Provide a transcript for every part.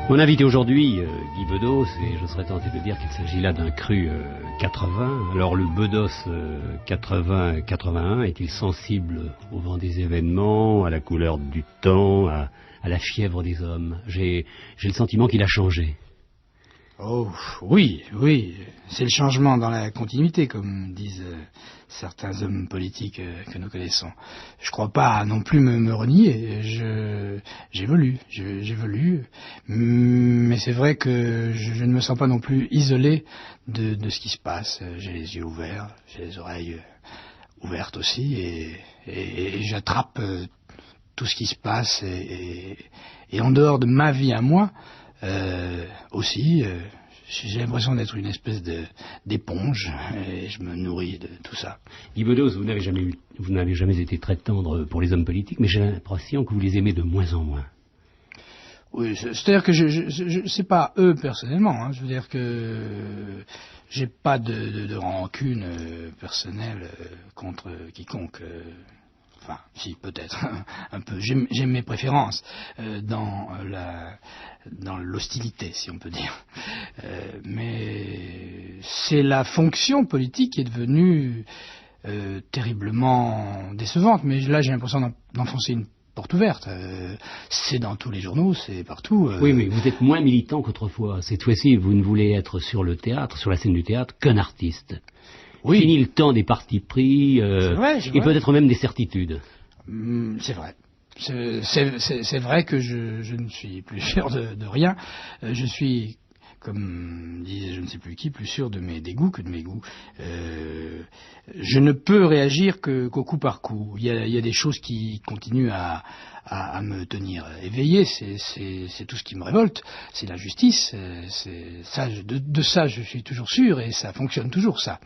Mon invité aujourd'hui, Guy Bedos, et je serais tenté de dire qu'il s'agit là d'un cru 80. Alors le Bedos 80-81 est-il sensible au vent des événements, à la couleur du temps, à la fièvre des hommes? J'ai le sentiment qu'il a changé. Oh, oui, c'est le changement dans la continuité, comme disent certains hommes politiques que nous connaissons. Je crois pas non plus me renier, j'évolue, mais c'est vrai que je ne me sens pas non plus isolé de ce qui se passe. J'ai les yeux ouverts, j'ai les oreilles ouvertes aussi, et j'attrape tout ce qui se passe, et en dehors de ma vie à moi, aussi, j'ai l'impression d'être une espèce d'éponge, et je me nourris de tout ça. Guy Bedos, vous n'avez jamais été très tendre pour les hommes politiques, mais j'ai l'impression que vous les aimez de moins en moins. Oui, c'est-à-dire que je sais pas eux personnellement, hein, je veux dire que j'ai pas de rancune personnelle contre quiconque. Enfin, si, peut-être, un peu. J'ai mes préférences dans l'hostilité, si on peut dire. Mais c'est la fonction politique qui est devenue terriblement décevante. Mais là, j'ai l'impression d'enfoncer une porte ouverte. C'est dans tous les journaux, c'est partout. Oui, mais vous êtes moins militant qu'autrefois. Cette fois-ci, vous ne voulez être sur le théâtre, sur la scène du théâtre, qu'un artiste. Oui. Fini le temps des partis pris, et peut-être même des certitudes. C'est vrai. C'est vrai que je ne suis plus sûr de rien. Je suis, comme disait je ne sais plus qui, plus sûr de mes dégoûts que de mes goûts. Je ne peux réagir qu'au coup par coup. Il y a des choses qui continuent à me tenir éveillé, c'est tout ce qui me révolte, c'est l'injustice, de ça je suis toujours sûr, et ça fonctionne toujours, ça,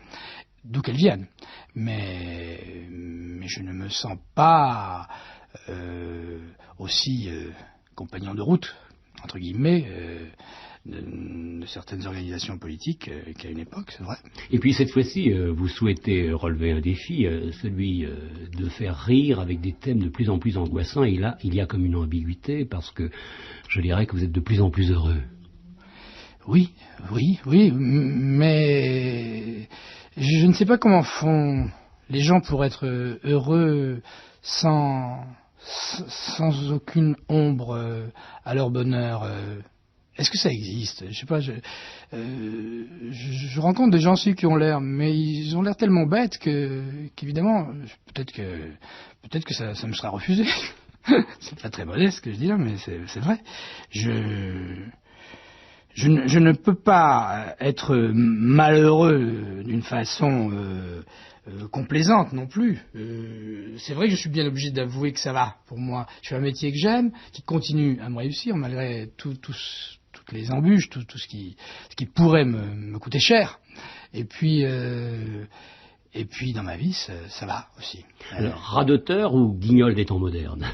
d'où qu'elle vienne. Mais je ne me sens pas aussi compagnon de route, entre guillemets, de certaines organisations politiques qu'à une époque, c'est vrai. Et puis cette fois-ci, vous souhaitez relever un défi, celui de faire rire avec des thèmes de plus en plus angoissants, et là, il y a comme une ambiguïté, parce que je dirais que vous êtes de plus en plus heureux. Oui, mais je ne sais pas comment font les gens pour être heureux sans aucune ombre à leur bonheur. Est-ce que ça existe? Je sais pas. Je rencontre des gens aussi qui ont l'air, mais ils ont l'air tellement bêtes qu'évidemment, peut-être que ça me sera refusé. C'est pas très modeste ce que je dis là, mais c'est vrai. Je ne peux pas être malheureux d'une façon complaisante non plus. C'est vrai que je suis bien obligé d'avouer que ça va pour moi. Je fais un métier que j'aime, qui continue à me réussir malgré toutes les embûches, tout ce qui pourrait me coûter cher. Et puis dans ma vie, ça va aussi. Alors, radoteur ou guignol des temps modernes?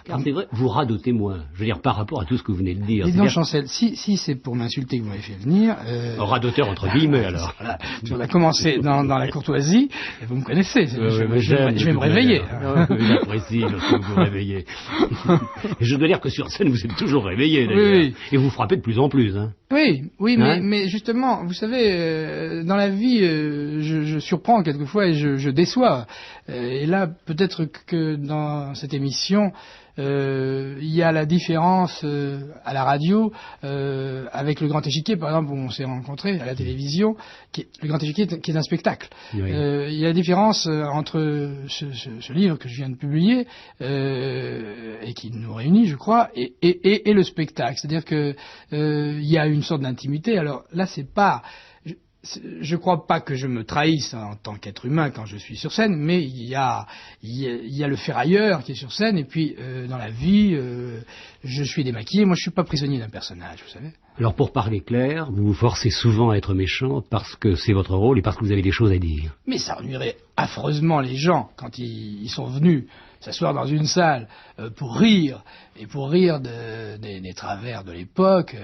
Car c'est vrai, vous radotez moins. Je veux dire, par rapport à tout ce que vous venez de dire. Président Chancel, si c'est pour m'insulter que vous m'avez fait venir... radoteur entre guillemets, alors. Voilà, on a commencé dans la courtoisie, et vous me connaissez. Je vais me réveiller. J'apprécie lorsque vous vous réveillez. Et je dois dire que sur scène, vous êtes toujours réveillé, d'ailleurs. Oui. Et vous frappez de plus en plus. Hein. Oui, hein? mais justement, vous savez, dans la vie, je surprends quelquefois et je déçois. Et là, peut-être que dans cette émission... il y a la différence à la radio avec le Grand Échiquier, par exemple, où on s'est rencontrés à la télévision, le Grand Échiquier qui est un spectacle. Oui. Il y a la différence entre ce livre que je viens de publier et qui nous réunit, je crois, et le spectacle. C'est-à-dire que il y a une sorte d'intimité. Alors là, c'est pas... Je crois pas que je me trahisse en tant qu'être humain quand je suis sur scène, mais il y a le ferrailleur qui est sur scène, et puis dans la vie, je suis démaquillé. Moi, je suis pas prisonnier d'un personnage, vous savez. Alors, pour parler clair, vous vous forcez souvent à être méchant parce que c'est votre rôle et parce que vous avez des choses à dire. Mais ça ennuierait affreusement les gens quand ils sont venus s'asseoir dans une salle pour rire, et pour rire des travers de l'époque.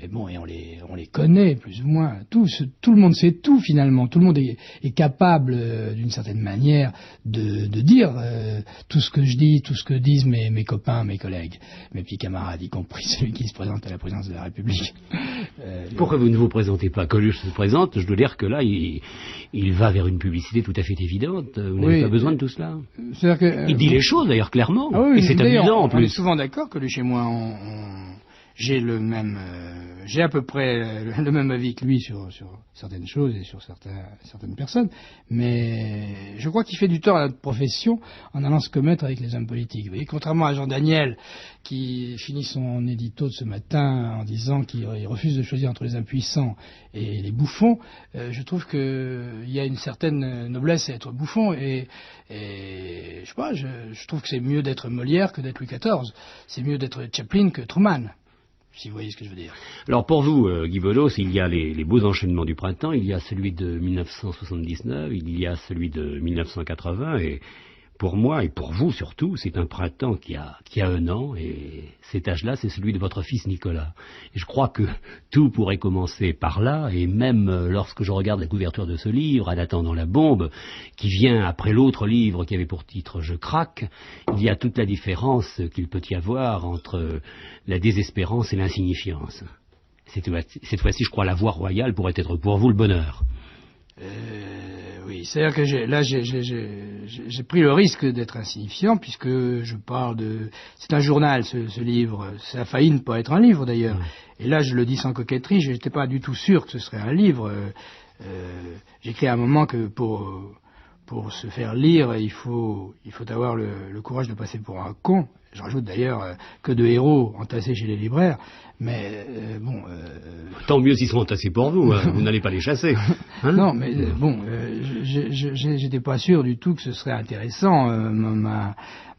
Et bon, et on les connaît plus ou moins tous. Tout le monde sait tout finalement. Tout le monde est capable, d'une certaine manière, de dire tout ce que je dis, tout ce que disent mes copains, mes collègues, mes petits camarades, y compris celui qui se présente à la présidence de la République. Pourquoi vous ne vous présentez pas? Coluche se présente, je dois dire que là, il va vers une publicité tout à fait évidente. Vous n'avez pas besoin de tout cela. Il dit les choses d'ailleurs clairement. Ah oui, et c'est amusant en plus. On est souvent d'accord que Coluche et moi, j'ai à peu près le même avis que lui sur certaines choses et sur certaines personnes, mais je crois qu'il fait du tort à notre profession en allant se commettre avec les hommes politiques. Vous voyez, contrairement à Jean Daniel, qui finit son édito de ce matin en disant qu'il refuse de choisir entre les impuissants et les bouffons, je trouve qu'il y a une certaine noblesse à être bouffon, et je sais pas, je trouve que c'est mieux d'être Molière que d'être Louis XIV. C'est mieux d'être Chaplin que Truman, si vous voyez ce que je veux dire. Alors pour vous, Guy Bedos, il y a les beaux enchaînements du printemps, il y a celui de 1979, il y a celui de 1980, et pour moi, et pour vous surtout, c'est un printemps qui a un an, et cet âge-là, c'est celui de votre fils Nicolas. Et je crois que tout pourrait commencer par là, et même lorsque je regarde la couverture de ce livre, En attendant la bombe, qui vient après l'autre livre qui avait pour titre Je craque, il y a toute la différence qu'il peut y avoir entre la désespérance et l'insignifiance. Cette fois-ci, je crois, la voie royale pourrait être pour vous le bonheur. Oui, c'est-à-dire que j'ai pris le risque d'être insignifiant, puisque je parle de... C'est un journal, ce livre. Ça a failli ne pas être un livre, d'ailleurs. Et là, je le dis sans coquetterie, je n'étais pas du tout sûr que ce serait un livre. J'écris à un moment que pour se faire lire, il faut avoir le courage de passer pour un con. Je rajoute d'ailleurs que de héros entassés chez les libraires, mais bon... Tant mieux s'ils sont entassés pour vous, hein. Vous n'allez pas les chasser. Hein? Non, mais bon, j'étais pas sûr du tout que ce serait intéressant,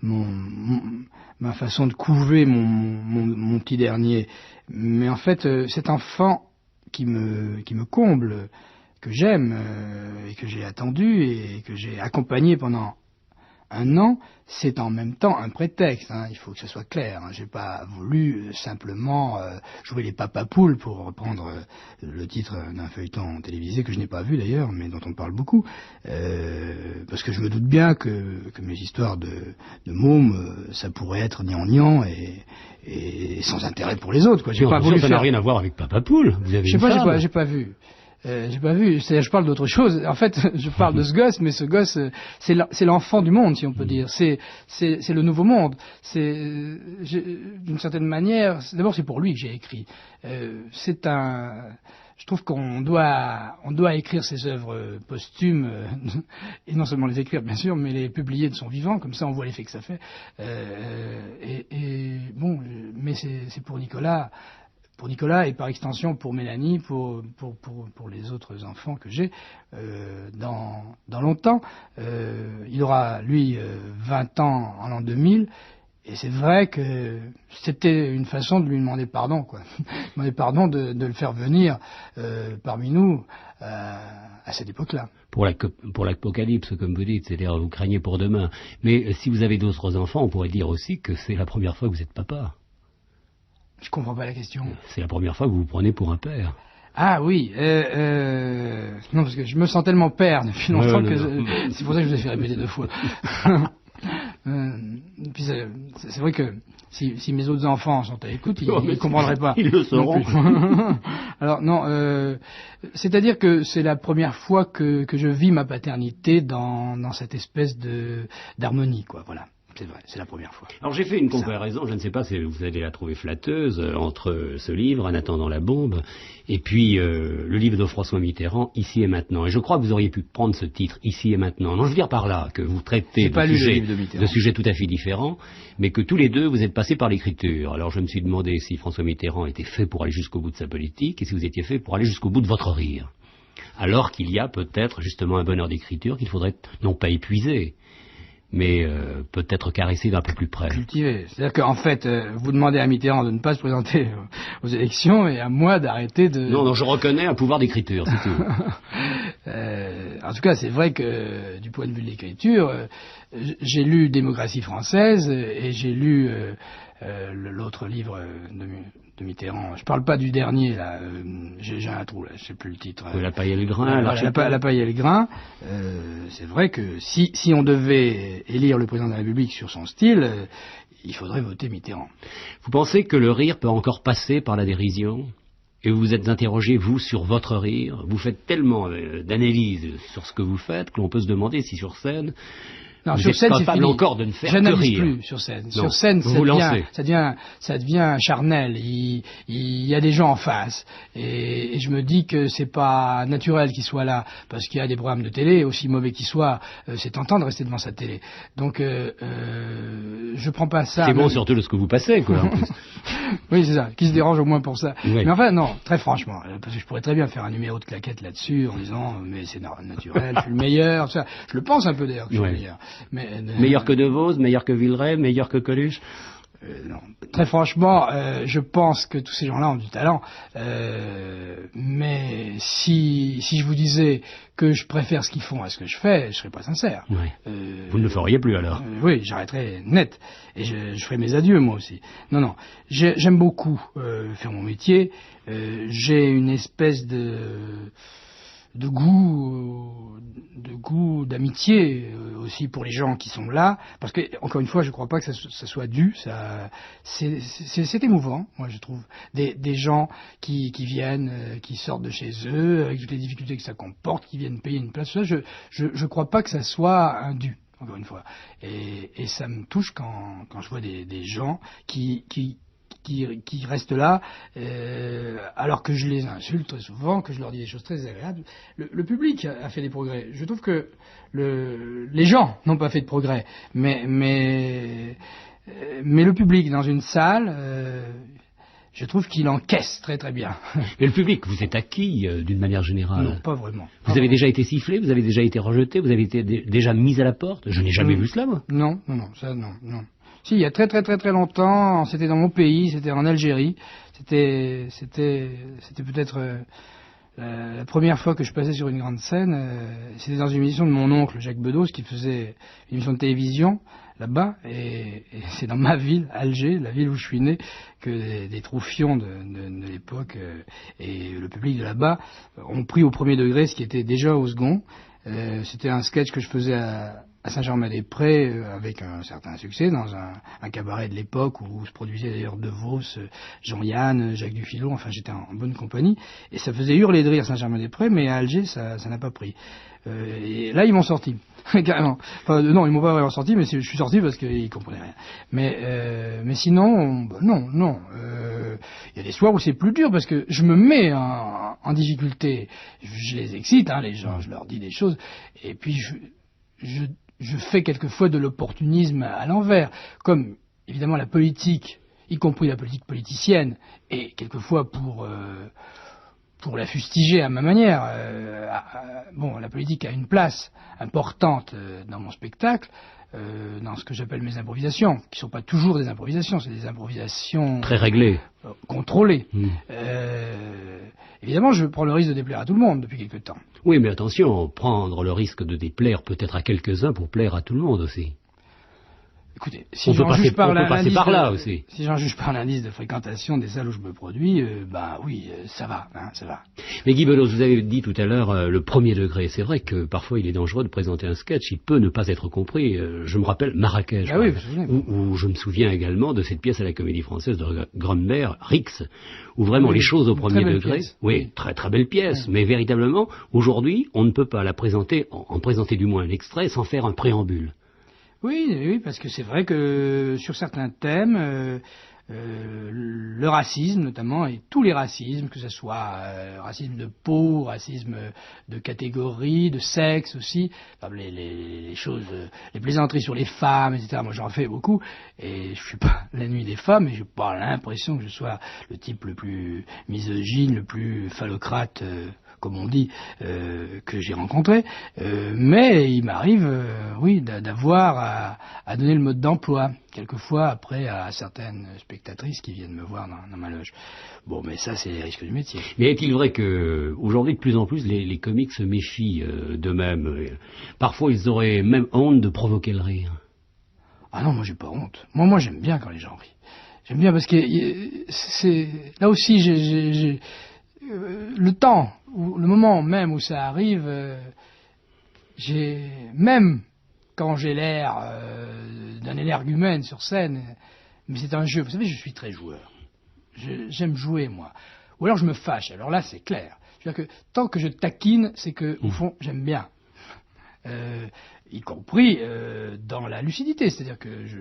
ma façon de couver mon petit dernier. Mais en fait, cet enfant qui me comble, que j'aime et que j'ai attendu et que j'ai accompagné pendant un an, c'est en même temps un prétexte, hein, il faut que ce soit clair. Hein. J'ai pas voulu simplement jouer les papapoules, pour reprendre le titre d'un feuilleton télévisé que je n'ai pas vu d'ailleurs, mais dont on parle beaucoup, parce que je me doute bien que mes histoires de mômes, ça pourrait être gnangnan et sans intérêt pour les autres. Quoi. J'ai pas voulu ça n'a rien à voir avec papapoule. Vous avez j'ai pas vu. J'ai pas vu, c'est-à-dire je parle d'autre chose. En fait, je parle de ce gosse, mais ce gosse, c'est l'enfant du monde, si on peut dire. C'est le nouveau monde. D'une certaine manière, d'abord c'est pour lui que j'ai écrit. Je trouve qu'on doit écrire ses œuvres posthumes, et non seulement les écrire bien sûr, mais les publier de son vivant, comme ça on voit l'effet que ça fait. Bon, mais c'est pour Nicolas. Pour Nicolas et par extension pour Mélanie, pour les autres enfants que j'ai, dans longtemps. Il aura, lui, 20 ans en l'an 2000, et c'est vrai que c'était une façon de lui demander pardon, quoi. Demander pardon de le faire venir parmi nous à cette époque-là. Pour l'apocalypse, comme vous dites, c'est-à-dire vous craignez pour demain. Mais si vous avez d'autres enfants, on pourrait dire aussi que c'est la première fois que vous êtes papa. Je comprends pas la question. C'est la première fois que vous vous prenez pour un père. Ah oui, non, parce que je me sens tellement père depuis longtemps c'est pour ça que je vous ai fait répéter 2 fois. Puis c'est vrai que si mes autres enfants sont à l'écoute, ils ne comprendraient pas. Ils le sauront. Alors non, c'est-à-dire que c'est la première fois que je vis ma paternité dans cette espèce d'harmonie, quoi, voilà. C'est vrai, c'est la première fois. Alors j'ai fait une comparaison, je ne sais pas si vous allez la trouver flatteuse, entre ce livre, En attendant la bombe, et puis le livre de François Mitterrand, Ici et maintenant. Et je crois que vous auriez pu prendre ce titre, Ici et maintenant. Non, je veux dire par là que vous traitez de sujets tout à fait différents, mais que tous les deux, vous êtes passés par l'écriture. Alors je me suis demandé si François Mitterrand était fait pour aller jusqu'au bout de sa politique, et si vous étiez fait pour aller jusqu'au bout de votre rire. Alors qu'il y a peut-être justement un bonheur d'écriture qu'il faudrait non pas épuiser, mais peut-être caresser d'un peu plus près. Cultiver. C'est-à-dire qu'en fait, vous demandez à Mitterrand de ne pas se présenter aux élections et à moi d'arrêter de... Non, je reconnais un pouvoir d'écriture, c'est tout. En tout cas, c'est vrai que du point de vue de l'écriture, j'ai lu Démocratie française et j'ai lu l'autre livre de Mitterrand. Je parle pas du dernier, là. J'ai un trou, là. Je sais plus le titre. La paille et le grain. La paille et le grain. C'est vrai que si on devait élire le président de la République sur son style, il faudrait voter Mitterrand. Vous pensez que le rire peut encore passer par la dérision ? Et vous vous êtes interrogé, vous, sur votre rire. Vous faites tellement d'analyses sur ce que vous faites que l'on peut se demander si sur scène... Non, vous sur êtes scène, c'est capable fini. encore de ne faire que J'analyse rire. plus sur scène. Non. Sur scène, ça devient charnel. Il y a des gens en face. Et je me dis que c'est pas naturel qu'ils soient là. Parce qu'il y a des programmes de télé, aussi mauvais qu'ils soient, c'est tentant de rester devant sa télé. Donc, je prends pas ça. C'est bon surtout de ce que vous passez, quoi. En plus. Oui, c'est ça. Qui se dérange au moins pour ça. Oui. Mais enfin, non, très franchement. Parce que je pourrais très bien faire un numéro de claquette là-dessus, en disant, mais c'est naturel, je suis le meilleur, ça. Je le pense un peu d'ailleurs que je suis le meilleur. Meilleur que De Vos, meilleur que Villeray, meilleur que Coluche. Non. Très franchement, je pense que tous ces gens-là ont du talent. Mais si je vous disais que je préfère ce qu'ils font à ce que je fais, je serais pas sincère. Ouais. Vous ne le feriez plus alors. Oui, j'arrêterais net. Et je ferais mes adieux moi aussi. Non. J'aime beaucoup faire mon métier. J'ai une espèce de goût, d'amitié aussi pour les gens qui sont là, parce que encore une fois, je crois pas que ça soit dû. C'est émouvant, moi je trouve, des gens qui viennent, qui sortent de chez eux avec toutes les difficultés que ça comporte, qui viennent payer une place. Je crois pas que ça soit un dû. Encore une fois, et ça me touche quand je vois des gens qui restent là, alors que je les insulte très souvent, que je leur dis des choses très agréables. Le public a fait des progrès. Je trouve que les gens n'ont pas fait de progrès, mais le public dans une salle, je trouve qu'il encaisse très très bien. Mais le public, vous êtes acquis d'une manière générale? Non, pas vraiment. Vous avez déjà été sifflé, vous avez déjà été rejeté, vous avez été déjà mis à la porte? Je n'ai jamais vu cela, moi. Non, ça non. Si, il y a très longtemps, c'était dans mon pays, c'était en Algérie. C'était peut-être la première fois que je passais sur une grande scène. C'était dans une émission de mon oncle Jacques Bedos qui faisait une émission de télévision là-bas. Et c'est dans ma ville, Alger, la ville où je suis né, que des troufions de l'époque et le public de là-bas ont pris au premier degré ce qui était déjà au second. C'était un sketch que je faisais à Saint-Germain-des-Prés avec un certain succès dans un cabaret de l'époque où se produisait d'ailleurs De Vos, Jean-Yann, Jacques Dufilon, enfin j'étais en bonne compagnie et ça faisait hurler de rire Saint-Germain-des-Prés, mais à Alger ça n'a pas pris. Et là ils m'ont sorti, carrément. Enfin non, ils m'ont pas vraiment sorti, mais je suis sorti parce qu'ils comprenaient rien. Mais sinon, non. Il y a des soirs où c'est plus dur parce que je me mets en difficulté. Je les excite, les gens, je leur dis des choses et puis je fais quelquefois de l'opportunisme à l'envers, comme évidemment la politique, y compris la politique politicienne, et quelquefois pour la fustiger à ma manière. La politique a une place importante dans mon spectacle, dans ce que j'appelle mes improvisations, qui ne sont pas toujours des improvisations, c'est des improvisations très réglées, contrôlées. Évidemment, je prends le risque de déplaire à tout le monde depuis quelque temps. Oui, mais attention, prendre le risque de déplaire peut-être à quelques-uns pour plaire à tout le monde aussi. Écoutez, si j'en juge par l'indice de fréquentation des salles où je me produis, oui, ça va. Mais Guy Bedos, vous avez dit tout à l'heure le premier degré. C'est vrai que parfois il est dangereux de présenter un sketch, il peut ne pas être compris. Je me rappelle Marrakech, où je me souviens également de cette pièce à la Comédie Française de Grunberg, Rix, où vraiment les choses au premier degré, très très belle pièce, mais véritablement, aujourd'hui, on ne peut pas la présenter, en présenter du moins un extrait, sans faire un préambule. Oui, parce que c'est vrai que sur certains thèmes, le racisme notamment, et tous les racismes, que ce soit racisme de peau, racisme de catégorie, de sexe aussi, les choses, les plaisanteries sur les femmes, etc. Moi j'en fais beaucoup, et je suis pas la nuit des femmes, et j'ai pas l'impression que je sois le type le plus misogyne, le plus phallocrate, comme on dit, que j'ai rencontré, mais il m'arrive, d'avoir à donner le mode d'emploi, quelquefois après à certaines spectatrices qui viennent me voir dans ma loge. Bon, mais ça, c'est les risques du métier. Mais est-il vrai que aujourd'hui, de plus en plus, les comiques se méfient d'eux-mêmes? Parfois, ils auraient même honte de provoquer le rire. Ah non, moi j'ai pas honte. Moi j'aime bien quand les gens rient. J'aime bien parce que c'est là aussi j'ai le temps, le moment même où ça arrive, même quand j'ai l'air d'un énergumène sur scène, mais c'est un jeu. Vous savez, je suis très joueur. J'aime jouer, moi. Ou alors je me fâche. Alors là, c'est clair. C'est-à-dire que tant que je taquine, c'est que au fond, j'aime bien. Y compris dans la lucidité. C'est-à-dire que je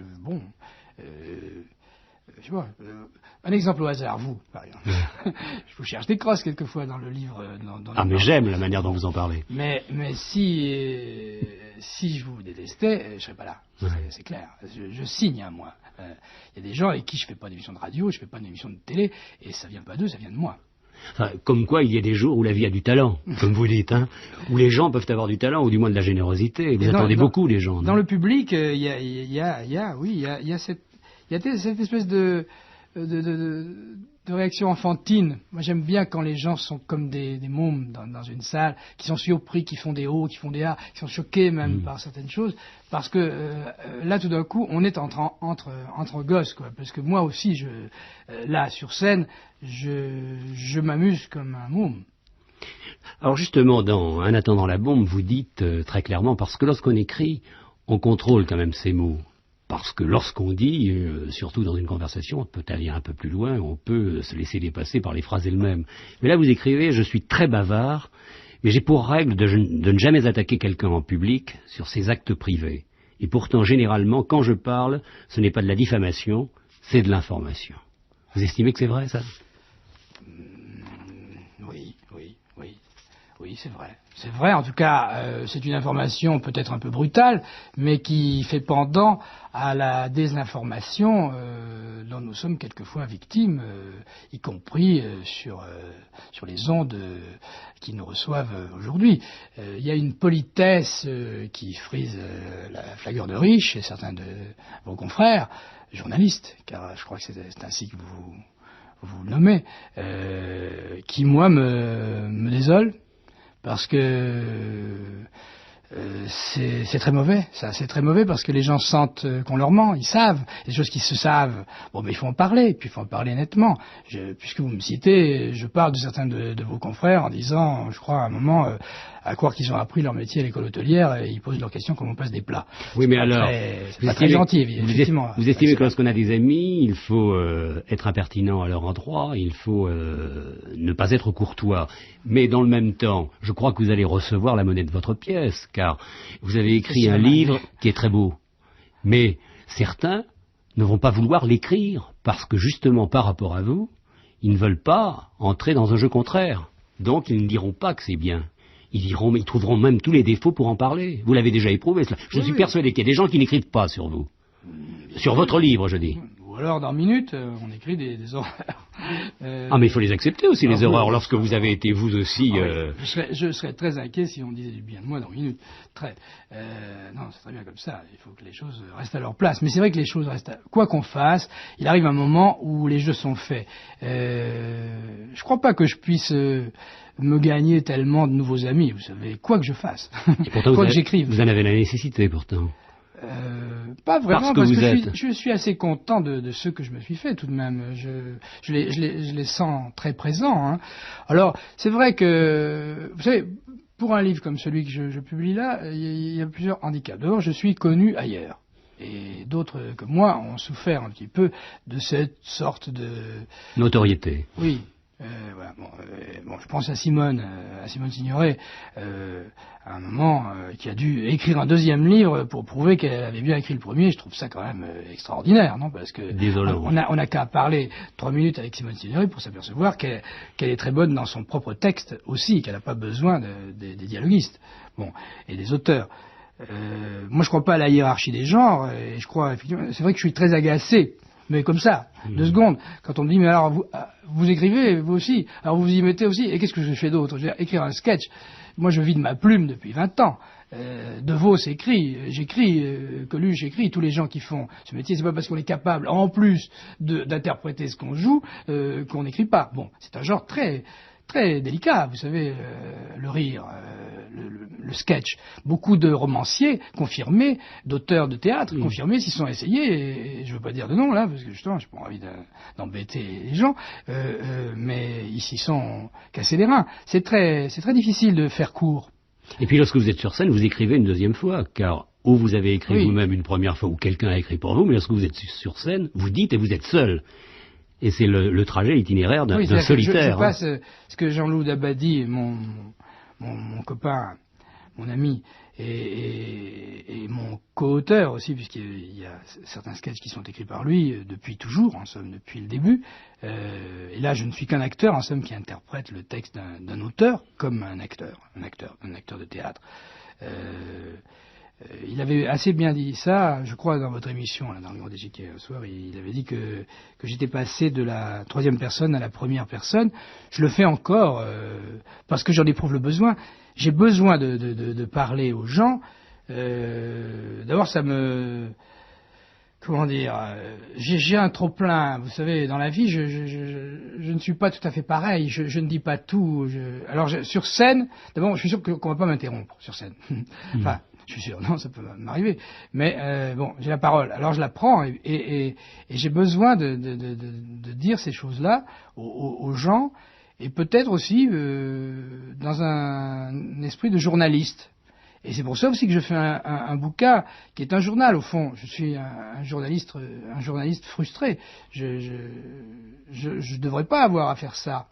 vois, un exemple au hasard, vous, par exemple. Je vous cherche des crosses quelquefois dans le livre. Mais j'aime la manière dont vous en parlez. Mais si je vous détestais, je serais pas là. Ouais. C'est clair. Je signe à moi. Il y a des gens avec qui je fais pas d'émission de radio, je fais pas d'émission de télé, et ça vient pas d'eux, ça vient de moi. Comme quoi, il y a des jours où la vie a du talent, comme vous dites, hein, où les gens peuvent avoir du talent, ou du moins de la générosité. Vous attendez beaucoup, les gens. Dans le public, il y a cette espèce de réaction enfantine. Moi, j'aime bien quand les gens sont comme des mômes dans une salle, qui sont surpris, qui font des hauts, qui font des ah, qui sont choqués même par certaines choses, parce que là, tout d'un coup, on est entre gosses, quoi. Parce que moi aussi, là, sur scène, je m'amuse comme un môme. Alors justement, dans Un attendant la bombe, vous dites très clairement, parce que lorsqu'on écrit, on contrôle quand même ses mots. Parce que lorsqu'on dit, surtout dans une conversation, on peut aller un peu plus loin, on peut se laisser dépasser par les phrases elles-mêmes. Mais là, vous écrivez « Je suis très bavard, mais j'ai pour règle de ne jamais attaquer quelqu'un en public sur ses actes privés. Et pourtant, généralement, quand je parle, ce n'est pas de la diffamation, c'est de l'information. » Vous estimez que c'est vrai, ça ? Oui, c'est vrai. C'est vrai, en tout cas, c'est une information peut-être un peu brutale, mais qui fait pendant à la désinformation dont nous sommes quelquefois victimes, y compris sur les ondes qui nous reçoivent aujourd'hui. Il y a une politesse qui frise la flagreur de riche chez certains de vos confrères, journalistes, car je crois que c'est ainsi que vous le nommez, qui, moi, me désole. Parce que c'est très mauvais, ça. C'est très mauvais parce que les gens sentent qu'on leur ment, ils savent. Les choses qui se savent, mais il faut en parler, puis il faut en parler nettement. Puisque vous me citez, je parle de certains de vos confrères en disant, je crois à un moment, à croire qu'ils ont appris leur métier à l'école hôtelière et ils posent leurs questions comme on passe des plats. Oui, mais alors, c'est pas très gentil, effectivement. Vous estimez que lorsqu'on a des amis, il faut être impertinent à leur endroit, il faut ne pas être courtois. Mais dans le même temps, je crois que vous allez recevoir la monnaie de votre pièce, car vous avez écrit un livre qui est très beau. Mais certains ne vont pas vouloir l'écrire, parce que justement, par rapport à vous, ils ne veulent pas entrer dans un jeu contraire. Donc, ils ne diront pas que c'est bien. Ils trouveront même tous les défauts pour en parler. Vous l'avez déjà éprouvé, cela. Je suis persuadé qu'il y a des gens qui n'écrivent pas sur vous. Sur votre livre, je dis. Ou alors, dans Minute, on écrit des horreurs. Mais il faut les accepter aussi, les horreurs, lorsque vous avez été vous aussi... Je serais très inquiet si on disait du bien de moi dans Minute. Non, c'est très bien comme ça. Il faut que les choses restent à leur place. Mais c'est vrai que les choses restent... Quoi qu'on fasse, il arrive un moment où les jeux sont faits. Je crois pas que je puisse... me gagner tellement de nouveaux amis, vous savez, quoi que je fasse, et pourtant quoi que j'écrive. Vous en avez la nécessité, pourtant. Pas vraiment, parce que je suis assez content de ce que je me suis fait, tout de même. Je les sens très présents. Hein. Alors, c'est vrai que, vous savez, pour un livre comme celui que je publie là, il y a plusieurs handicaps. D'abord, je suis connu ailleurs. Et d'autres que moi ont souffert un petit peu de cette sorte de... notoriété. Oui. Voilà, je pense à Simone Signoret, à un moment, qui a dû écrire un deuxième livre pour prouver qu'elle avait bien écrit le premier. Je trouve ça quand même extraordinaire, non ? Parce que on a qu'à parler 3 minutes avec Simone Signoret pour s'apercevoir qu'elle est très bonne dans son propre texte aussi, qu'elle n'a pas besoin des dialoguistes, et des auteurs. Moi, je crois pas à la hiérarchie des genres, et je crois effectivement. C'est vrai que je suis très agacé. Mais comme ça, 2 secondes, quand on me dit, mais alors vous écrivez, vous aussi, alors vous vous y mettez aussi, et qu'est-ce que je fais d'autre ? Je veux dire, écrire un sketch, moi je vis de ma plume depuis 20 ans. De Vos écrit, j'écris, Coluche écrit, tous les gens qui font ce métier, c'est pas parce qu'on est capable, en plus d'interpréter ce qu'on joue, qu'on n'écrit pas. Bon, c'est un genre très très délicat, vous savez, le rire, le sketch. Beaucoup de romanciers confirmés, d'auteurs de théâtre confirmés s'y sont essayés, et je ne veux pas dire de nom là, parce que justement, je n'ai pas envie d'embêter les gens, mais ils s'y sont cassés les reins. C'est très difficile de faire court. Et puis lorsque vous êtes sur scène, vous écrivez une deuxième fois, car ou vous avez écrit vous-même une première fois, ou quelqu'un a écrit pour vous, mais lorsque vous êtes sur scène, vous dites et vous êtes seul. Et c'est le trajet itinéraire d'un solitaire. Je passe ce que Jean-Loup Dabadi, mon copain, mon ami, et mon co-auteur aussi, puisqu'il y a certains sketchs qui sont écrits par lui depuis toujours, en somme, depuis le début. Et là, je ne suis qu'un acteur, en somme, qui interprète le texte d'un auteur comme un acteur de théâtre. Il avait assez bien dit ça, je crois, dans votre émission, là, dans le Grand Échiquier au soir. Il avait dit que j'étais passé de la troisième personne à la première personne. Je le fais encore parce que j'en éprouve le besoin. J'ai besoin de parler aux gens. D'abord, ça me... Comment dire, j'ai un trop-plein. Vous savez, dans la vie, je ne suis pas tout à fait pareil. Je ne dis pas tout. Alors, sur scène, d'abord, je suis sûr qu'on ne va pas m'interrompre sur scène. Enfin, je suis sûr, non, ça peut m'arriver. Mais bon, j'ai la parole. Alors, je la prends et j'ai besoin de dire ces choses-là aux gens, et peut-être aussi dans un esprit de journaliste. Et c'est pour ça aussi que je fais un bouquin qui est un journal, au fond. Je suis un journaliste frustré. Je devrais pas avoir à faire ça.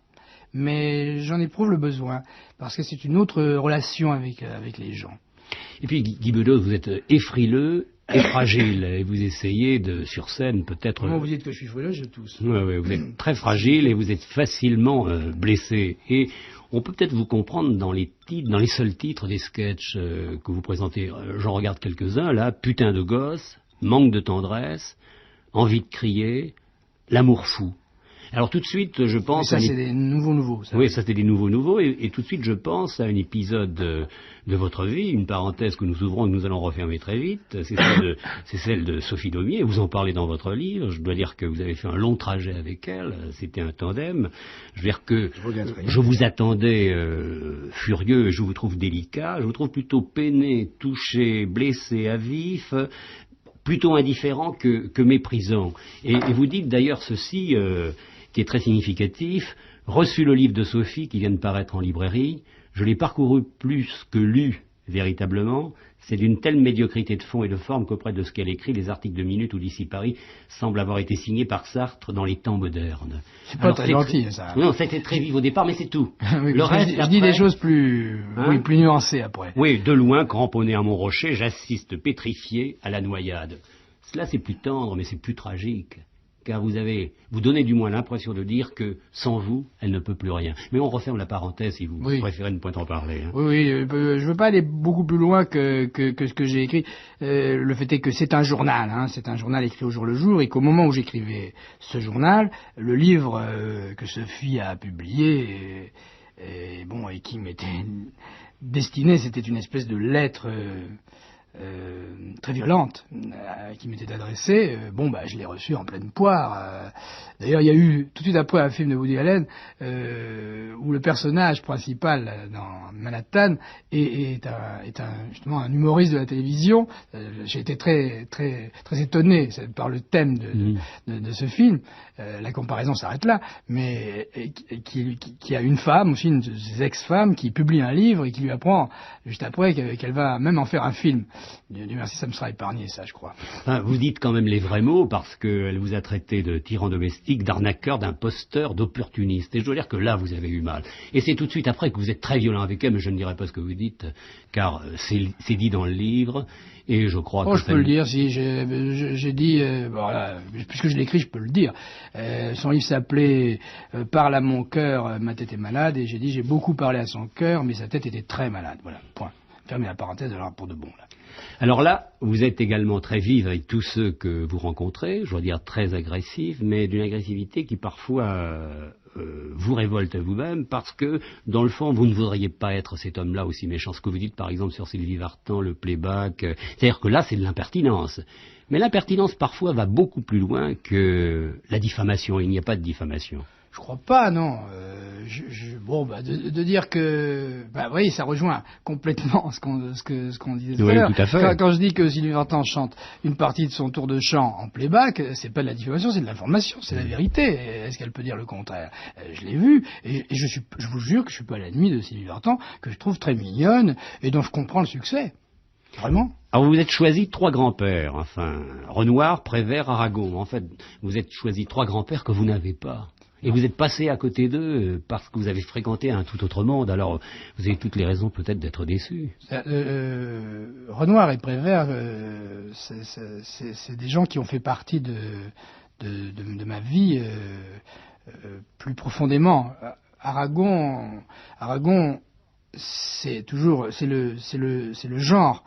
Mais j'en éprouve le besoin. Parce que c'est une autre relation avec les gens. Et puis, Guy Bedos, vous êtes effrileux et fragile. Et vous essayez sur scène, peut-être... Comment vous dites que je suis frileux, je tousse. Oui, vous êtes très fragile et vous êtes facilement blessé. Et on peut peut-être vous comprendre dans les seuls titres des sketchs que vous présentez. J'en regarde quelques-uns, là. Putain de gosse, manque de tendresse, envie de crier, l'amour fou. Alors tout de suite, je pense... Mais ça, c'est des nouveaux. Ça. Oui, ça, c'est des nouveaux. Et tout de suite, je pense à un épisode de votre vie, une parenthèse que nous ouvrons et que nous allons refermer très vite. C'est celle de Sophie Daumier. Vous en parlez dans votre livre. Je dois dire que vous avez fait un long trajet avec elle. C'était un tandem. Je veux dire que je vous attendais furieux et je vous trouve délicat. Je vous trouve plutôt peiné, touché, blessé à vif, plutôt indifférent que méprisant. Et vous dites d'ailleurs ceci... qui est très significatif, reçu le livre de Sophie qui vient de paraître en librairie, je l'ai parcouru plus que lu véritablement, c'est d'une telle médiocrité de fond et de forme qu'auprès de ce qu'elle écrit, les articles de Minute ou d'Ici Paris semblent avoir été signés par Sartre dans les temps modernes. C'est pas très gentil, ça. Non, c'était très vif au départ, mais c'est tout. Oui, le reste, je dis des choses plus nuancées après. Oui, de loin, cramponné à mon rocher, j'assiste pétrifié à la noyade. Cela, c'est plus tendre, mais c'est plus tragique. Car vous donnez du moins l'impression de dire que sans vous, elle ne peut plus rien. Mais on referme la parenthèse si vous préférez ne point en parler. Hein. Oui, je veux pas aller beaucoup plus loin que ce que j'ai écrit. Le fait est que c'est un journal, c'est un journal écrit au jour le jour, et qu'au moment où j'écrivais ce journal, le livre que Sophie a publié, et qui m'était destiné, c'était une espèce de lettre... très violente qui m'était adressée, je l'ai reçue en pleine poire. D'ailleurs, il y a eu tout de suite après un film de Woody Allen où le personnage principal dans Manhattan est justement un humoriste de la télévision. J'ai été très très très étonné par le thème de ce film. La comparaison s'arrête là, mais qui a une femme aussi, une de ses ex-femmes, qui publie un livre et qui lui apprend juste après qu'elle va même en faire un film. Dieu merci, ça me sera épargné, ça, je crois. Enfin, vous dites quand même les vrais mots, parce qu'elle vous a traité de tyran domestique, d'arnaqueur, d'imposteur, d'opportuniste. Et je dois dire que là, vous avez eu mal. Et c'est tout de suite après que vous êtes très violent avec elle, mais je ne dirai pas ce que vous dites, car c'est dit dans le livre, et je crois que... je peux le dire, si j'ai dit... voilà, puisque je l'écris, je peux le dire. Son livre s'appelait « Parle à mon cœur, ma tête est malade », et j'ai dit « J'ai beaucoup parlé à son cœur, mais sa tête était très malade ». Voilà, point. Fermez la parenthèse, alors pour de bon, là. Alors là, vous êtes également très vive avec tous ceux que vous rencontrez, je dois dire très agressive, mais d'une agressivité qui parfois vous révolte à vous-même, parce que, dans le fond, vous ne voudriez pas être cet homme-là aussi méchant. Ce que vous dites, par exemple, sur Sylvie Vartan, le playback, c'est-à-dire que là, c'est de l'impertinence. Mais l'impertinence, parfois, va beaucoup plus loin que la diffamation. Il n'y a pas de diffamation. Je crois pas, non. de dire que, oui, ça rejoint complètement ce qu'on disait tout à l'heure. Tout à fait. Quand je dis que Sylvie Vartan chante une partie de son tour de chant en playback, c'est pas de la diffamation, c'est de l'information, c'est la vérité. Est-ce qu'elle peut dire le contraire? Je l'ai vu, et je vous jure que je suis pas l'ennemi de Sylvie Vartan, que je trouve très mignonne, et dont je comprends le succès. Vraiment. Alors vous êtes choisi 3 grands-pères, enfin, Renoir, Prévert, Aragon. En fait, vous êtes choisi 3 grands-pères que vous n'avez pas. Et vous êtes passé à côté d'eux parce que vous avez fréquenté un tout autre monde. Alors, vous avez toutes les raisons peut-être d'être déçu. Renoir et Prévert, c'est des gens qui ont fait partie de ma vie plus profondément. Aragon, c'est le genre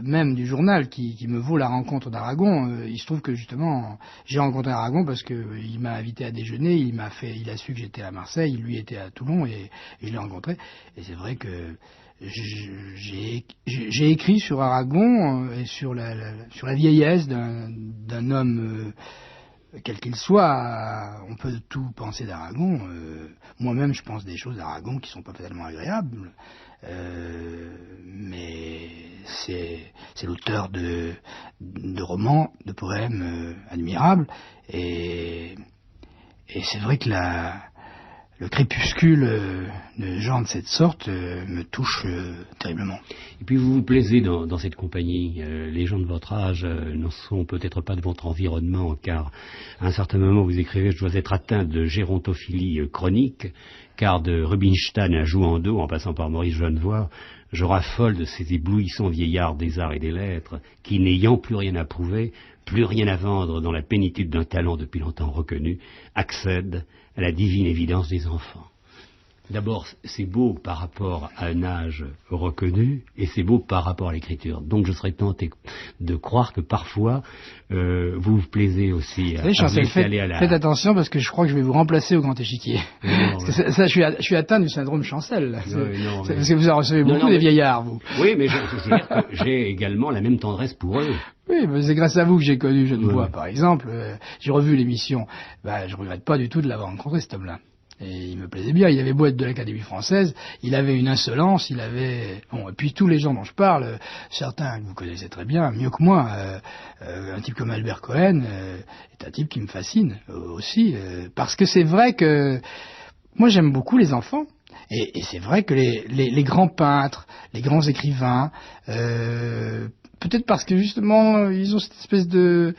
même du journal qui me vaut la rencontre d'Aragon. Il se trouve que justement j'ai rencontré Aragon parce que il m'a invité à déjeuner, il a su que j'étais à Marseille, lui était à Toulon et je l'ai rencontré. Et c'est vrai que j'ai écrit sur Aragon et sur la vieillesse d'un homme. Quel qu'il soit, on peut tout penser d'Aragon. Moi-même, je pense des choses d'Aragon qui sont pas tellement agréables. Mais c'est l'auteur de romans, de poèmes admirables. Et c'est vrai que le crépuscule de gens de cette sorte me touche terriblement. Et puis vous vous plaisez dans cette compagnie. Les gens de votre âge ne sont peut-être pas de votre environnement, car à un certain moment vous écrivez « Je dois être atteint de gérontophilie chronique, car de Rubinstein à Jouando, en passant par Maurice Genevoix, je raffole de ces éblouissants vieillards des arts et des lettres, qui, n'ayant plus rien à prouver, plus rien à vendre dans la plénitude d'un talent depuis longtemps reconnu, accèdent à la divine évidence des enfants. » D'abord, c'est beau par rapport à un âge reconnu, et c'est beau par rapport à l'écriture. Donc je serais tenté de croire que parfois, vous vous plaisez aussi à aller à la... Faites attention, parce que je crois que je vais vous remplacer au grand échiquier. Non, parce que ça, je suis atteint du syndrome Chancel. Parce que vous en recevez beaucoup des vieillards, vous. Oui, mais j'ai également la même tendresse pour eux. Oui, mais c'est grâce à vous que j'ai connu Genevoix, par exemple. J'ai revu l'émission. Je regrette pas du tout de l'avoir rencontré, cet homme-là. Et il me plaisait bien, il avait beau être de l'Académie française, il avait une insolence, et puis tous les gens dont je parle, certains que vous connaissez très bien, mieux que moi, un type comme Albert Cohen est un type qui me fascine aussi, parce que c'est vrai que moi j'aime beaucoup les enfants, et c'est vrai que les grands peintres, les grands écrivains, peut-être parce que justement ils ont cette espèce de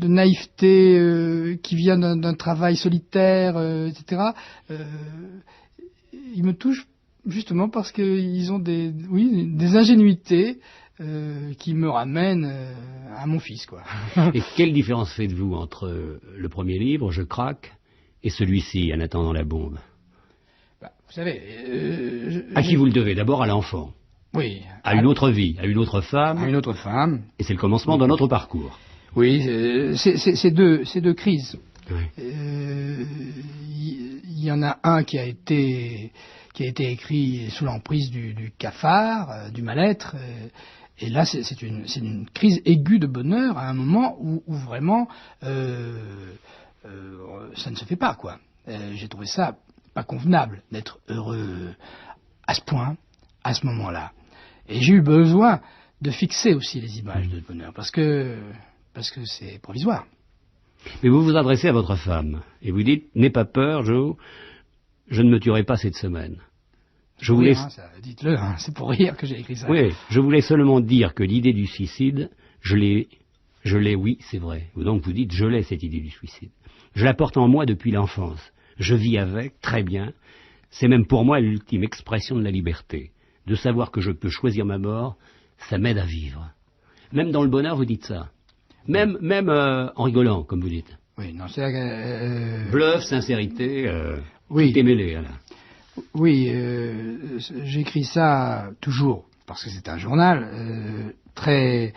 naïveté qui vient d'un travail solitaire, etc. Ils me touchent justement parce qu'ils ont des ingénuités qui me ramènent à mon fils, quoi. Et quelle différence faites-vous entre le premier livre, Je craque, et celui-ci, En attendant la bombe? Vous savez... à qui vous le devez? D'abord à l'enfant. Oui. À une autre vie, à une autre femme. À une autre femme. Et c'est le commencement d'un autre parcours. Oui, c'est deux crises. Oui. Il y en a un qui a été écrit sous l'emprise du cafard, du mal-être. Et là, c'est une crise aiguë de bonheur à un moment où vraiment ça ne se fait pas, quoi. J'ai trouvé ça pas convenable d'être heureux à ce point, à ce moment-là. Et j'ai eu besoin de fixer aussi les images de bonheur, parce que c'est provisoire. Mais vous vous adressez à votre femme, et vous dites, n'aie pas peur, Joe, je ne me tuerai pas cette semaine. Je voulais... dites-le, c'est pour rire que j'ai écrit ça. Oui, je voulais seulement dire que l'idée du suicide, je l'ai, oui, c'est vrai. Donc vous dites, je l'ai cette idée du suicide. Je la porte en moi depuis l'enfance. Je vis avec, très bien. C'est même pour moi l'ultime expression de la liberté. De savoir que je peux choisir ma mort, ça m'aide à vivre. Même dans le bonheur, vous dites ça. Même en rigolant, comme vous dites. Oui, non, bluff, sincérité, oui. Tout est mêlé, là. Oui, j'écris ça toujours, parce que c'est un journal, très,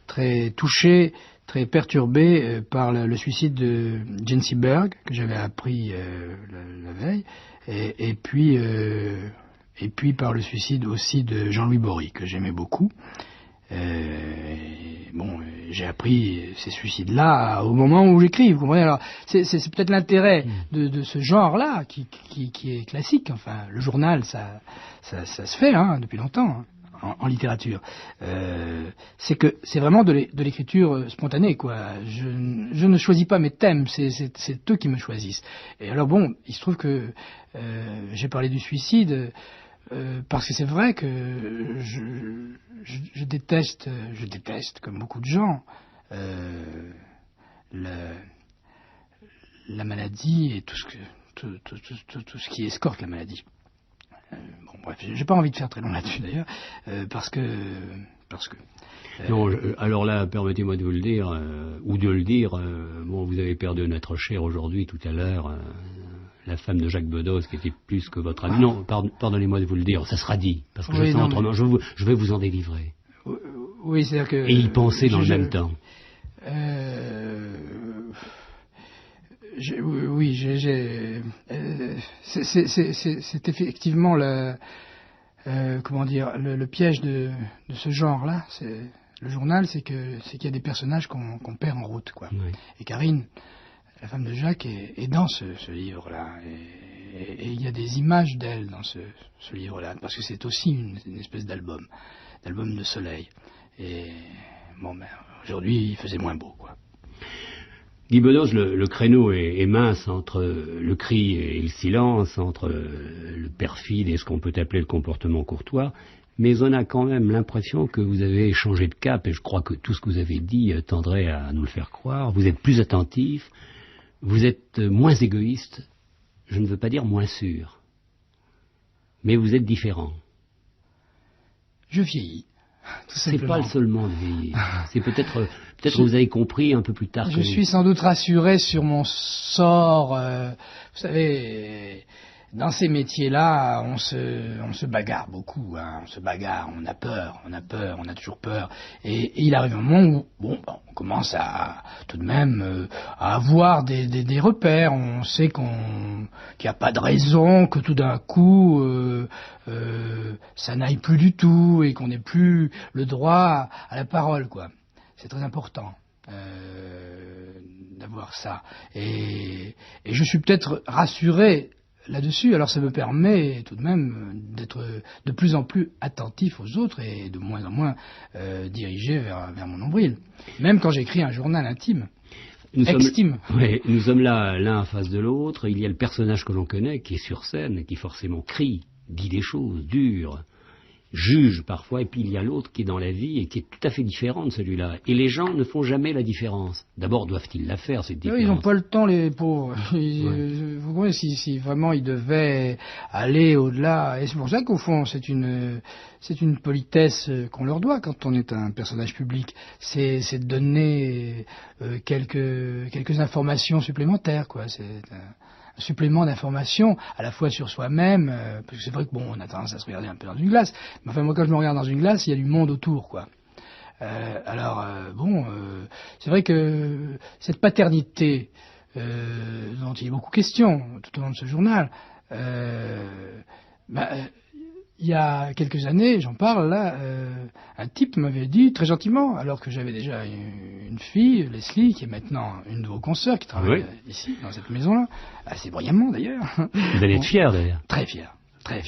très touché, très perturbé par le suicide de Jane Seberg, que j'avais appris la veille, et puis par le suicide aussi de Jean-Louis Bory, que j'aimais beaucoup. Bon, j'ai appris ces suicides-là au moment où j'écris, vous comprenez. Alors, c'est peut-être l'intérêt de ce genre-là qui est classique. Enfin, le journal, ça se fait depuis longtemps en littérature. C'est que c'est vraiment de l'écriture spontanée, quoi. Je ne choisis pas mes thèmes, c'est eux qui me choisissent. Et alors bon, il se trouve que j'ai parlé du suicide. Parce que c'est vrai que je déteste, comme beaucoup de gens, la maladie et tout ce qui escorte la maladie. Bon, bref, j'ai pas envie de faire très long là-dessus d'ailleurs, parce que. Non, alors là, permettez-moi de vous le dire, ou de le dire. Bon, vous avez perdu un être cher aujourd'hui, tout à l'heure. La femme de Jacques Bedos, qui était plus que votre ami. Non, pardonnez-moi de vous le dire, ça sera dit, parce que je sens autrement. Je vais vous en délivrer. Oui, c'est-à-dire que... Et y penser dans le même temps. C'est effectivement le piège de ce genre-là. Le journal, c'est qu'il y a des personnages qu'on perd en route, quoi. Oui. Et Karine, la femme de Jacques, est dans ce livre-là. Et il y a des images d'elle dans ce livre-là, parce que c'est aussi une espèce d'album de soleil. Et bon, aujourd'hui, il faisait moins beau, quoi. Guy Bedos, le créneau est mince entre le cri et le silence, entre le perfide et ce qu'on peut appeler le comportement courtois, mais on a quand même l'impression que vous avez changé de cap, et je crois que tout ce que vous avez dit tendrait à nous le faire croire. Vous êtes plus attentif, vous êtes moins égoïste, je ne veux pas dire moins sûr, mais vous êtes différent. Je vieillis. C'est pas seulement de vieillir. C'est peut-être que vous avez compris un peu plus tard. Je suis sans doute rassuré sur mon sort. Vous savez, dans ces métiers-là, on se bagarre beaucoup. On se bagarre, on a peur, on a toujours peur. Et il arrive un moment où, on commence à tout de même à avoir des repères. On sait qu'il n'y a pas de raison que tout d'un coup ça n'aille plus du tout et qu'on n'ait plus le droit à la parole, quoi. C'est très important d'avoir ça. Et je suis peut-être rassuré là-dessus. Alors ça me permet tout de même d'être de plus en plus attentif aux autres et de moins en moins dirigé vers mon nombril. Même quand j'écris un journal intime. Nous sommes là l'un en face de l'autre. Il y a le personnage que l'on connaît qui est sur scène, qui forcément crie, dit des choses dures, juge parfois, et puis il y a l'autre qui est dans la vie et qui est tout à fait différent de celui-là. Et les gens ne font jamais la différence. D'abord, doivent-ils la faire, cette différence? Ils n'ont pas le temps, les pauvres. Vous voyez, si vraiment ils devaient aller au-delà, et c'est pour ça qu'au fond, c'est une politesse qu'on leur doit quand on est un personnage public. C'est de donner quelques informations supplémentaires, quoi. C'est un supplément d'information à la fois sur soi-même, parce que c'est vrai que on a tendance à se regarder un peu dans une glace, mais enfin moi quand je me regarde dans une glace, il y a du monde autour, quoi. C'est vrai que cette paternité dont il est beaucoup question tout au long de ce journal, il y a quelques années, j'en parle là, un type m'avait dit très gentiment, alors que j'avais déjà une fille, Leslie, qui est maintenant une de vos consoeurs, qui travaille ici, dans cette maison-là, assez brillamment d'ailleurs. Vous allez être fier d'ailleurs. Très fier, très.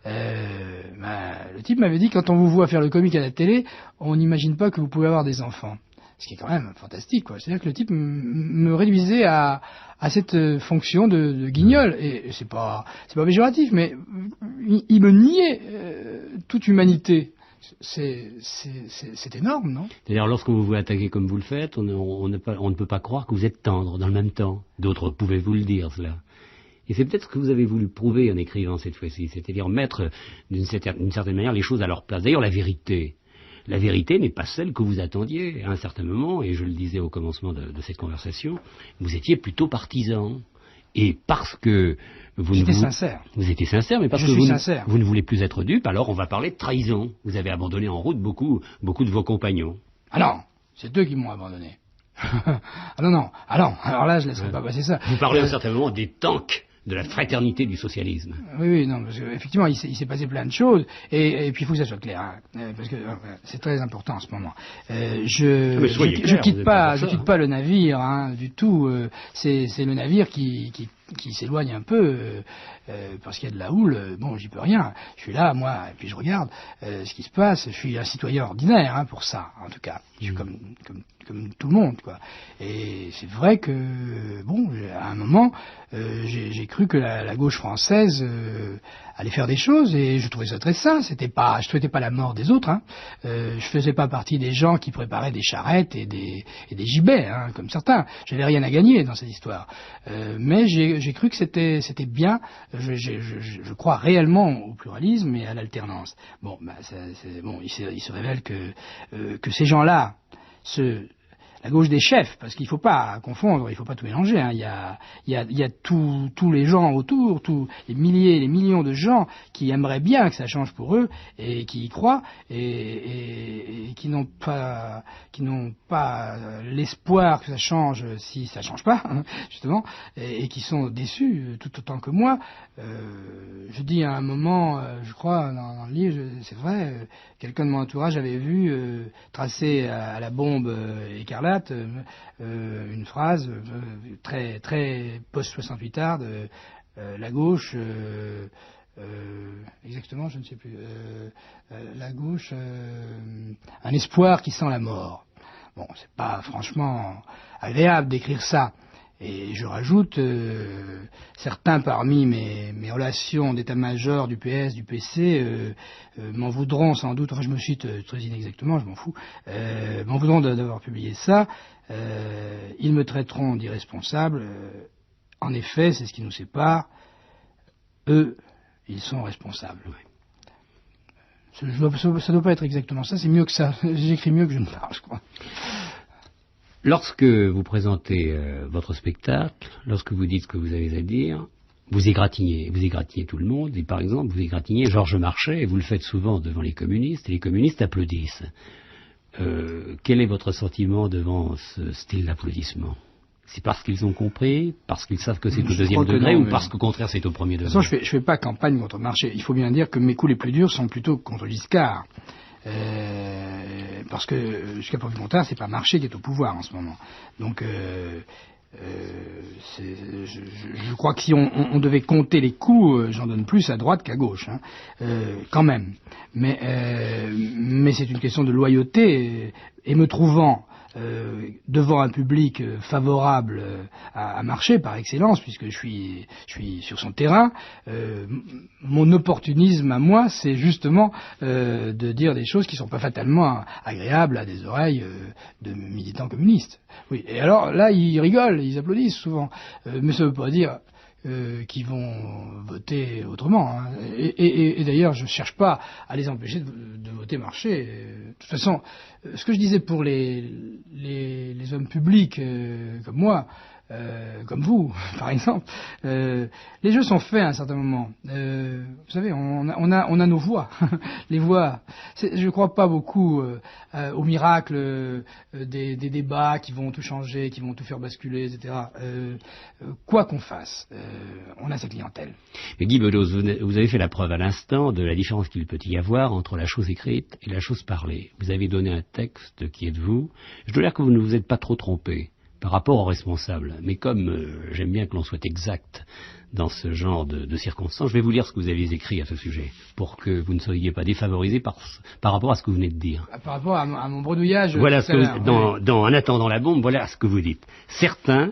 Le type m'avait dit, quand on vous voit faire le comique à la télé, on n'imagine pas que vous pouvez avoir des enfants. Ce qui est quand même fantastique, quoi. C'est-à-dire que le type me réduisait à cette fonction de guignol. Et c'est pas péjoratif, mais il me niait toute humanité. C'est énorme, non? C'est-à-dire, lorsqu'on vous voit attaquer comme vous le faites, on ne peut pas croire que vous êtes tendre dans le même temps. D'autres pouvaient vous le dire, cela. Et c'est peut-être ce que vous avez voulu prouver en écrivant cette fois-ci, c'est-à-dire mettre d'une certaine manière les choses à leur place. D'ailleurs, la vérité n'est pas celle que vous attendiez à un certain moment, et je le disais au commencement de cette conversation, vous étiez plutôt partisan. Et parce que vous étiez sincère, mais parce que vous ne voulez plus être dupe, alors on va parler de trahison. Vous avez abandonné en route beaucoup de vos compagnons. Ah non, c'est eux qui m'ont abandonné. Alors là, je ne laisserai pas passer ça. Vous parlez à un certain moment des tanks de la fraternité du socialisme. Oui, non, parce qu'effectivement, il s'est passé plein de choses, et puis il faut que ça soit clair, hein, parce que c'est très important en ce moment. Je quitte pas le navire, hein, du tout. C'est le navire qui s'éloigne un peu, parce qu'il y a de la houle. Bon, j'y peux rien. Je suis là, moi, et puis je regarde ce qui se passe. Je suis un citoyen ordinaire, hein, pour ça, en tout cas. Je suis comme tout le monde, quoi. Et c'est vrai que, bon, à un moment, j'ai cru que la gauche française allait faire des choses, et je trouvais ça très sain. Je souhaitais pas la mort des autres, hein. Je faisais pas partie des gens qui préparaient des charrettes et des gibets, hein, comme certains. J'avais rien à gagner dans cette histoire. Mais j'ai cru que c'était bien. Je crois réellement au pluralisme et à l'alternance. Bon, il se révèle que ces gens-là, la gauche des chefs, parce qu'il ne faut pas confondre, il ne faut pas tout mélanger, hein. Il y a tous les gens autour, tous les milliers, les millions de gens qui aimeraient bien que ça change pour eux et qui y croient et qui n'ont pas l'espoir que ça change si ça change pas, hein, justement, et qui sont déçus tout autant que moi. Je dis à un moment, je crois dans le livre, c'est vrai, quelqu'un de mon entourage avait vu tracer à la bombe écarlate une phrase très très post-68 art de la gauche, exactement, je ne sais plus, la gauche, un espoir qui sent la mort. Bon, c'est pas franchement agréable d'écrire ça. Et je rajoute, certains parmi mes relations d'état-major du PS, du PC, m'en voudront sans doute, enfin je me cite très inexactement, je m'en fous, m'en voudront d'avoir publié ça. Ils me traiteront d'irresponsable. En effet, c'est ce qui nous sépare. Eux, ils sont responsables. Ça ne doit pas être exactement ça, c'est mieux que ça. J'écris mieux que je ne parle, je crois. Lorsque vous présentez votre spectacle, lorsque vous dites ce que vous avez à dire, vous égratignez tout le monde, et par exemple, vous égratignez Georges Marchais, et vous le faites souvent devant les communistes, et les communistes applaudissent. Quel est votre sentiment devant ce style d'applaudissement? C'est parce qu'ils ont compris, parce qu'ils savent que c'est au deuxième degré, ou parce qu'au contraire c'est au premier degré? De toute façon, je fais pas campagne contre Marchais. Il faut bien dire que mes coups les plus durs sont plutôt contre Giscard. Parce que jusqu'à preuve du contraire, c'est pas Marchais qui est au pouvoir en ce moment. Donc, je crois que si on devait compter les coups, j'en donne plus à droite qu'à gauche, hein, quand même. Mais c'est une question de loyauté, et me trouvant devant un public favorable à Marchais par excellence, puisque je suis sur son terrain, mon opportunisme à moi, c'est justement de dire des choses qui sont pas fatalement agréables à des oreilles de militants communistes. Oui. Et alors là, ils rigolent, ils applaudissent souvent, mais ça veut pas dire qui vont voter autrement, hein. Et d'ailleurs, je ne cherche pas à les empêcher de voter Marchais. De toute façon, ce que je disais pour les hommes publics comme moi, comme vous, par exemple, les jeux sont faits à un certain moment. Vous savez, on a nos voix. Les voix. Je ne crois pas beaucoup au miracle des débats qui vont tout changer, qui vont tout faire basculer, etc. Quoi qu'on fasse, on a sa clientèle. Mais Guy Bedos, vous avez fait la preuve à l'instant de la différence qu'il peut y avoir entre la chose écrite et la chose parlée. Vous avez donné un texte qui est de vous. Je dois dire que vous ne vous êtes pas trop trompé par rapport aux responsables. Mais comme j'aime bien que l'on soit exact dans ce genre de circonstances, je vais vous lire ce que vous avez écrit à ce sujet, pour que vous ne soyez pas défavorisé par rapport à ce que vous venez de dire. Par rapport à mon bredouillage. Voilà dans En attendant la bombe, voilà ce que vous dites. Certains,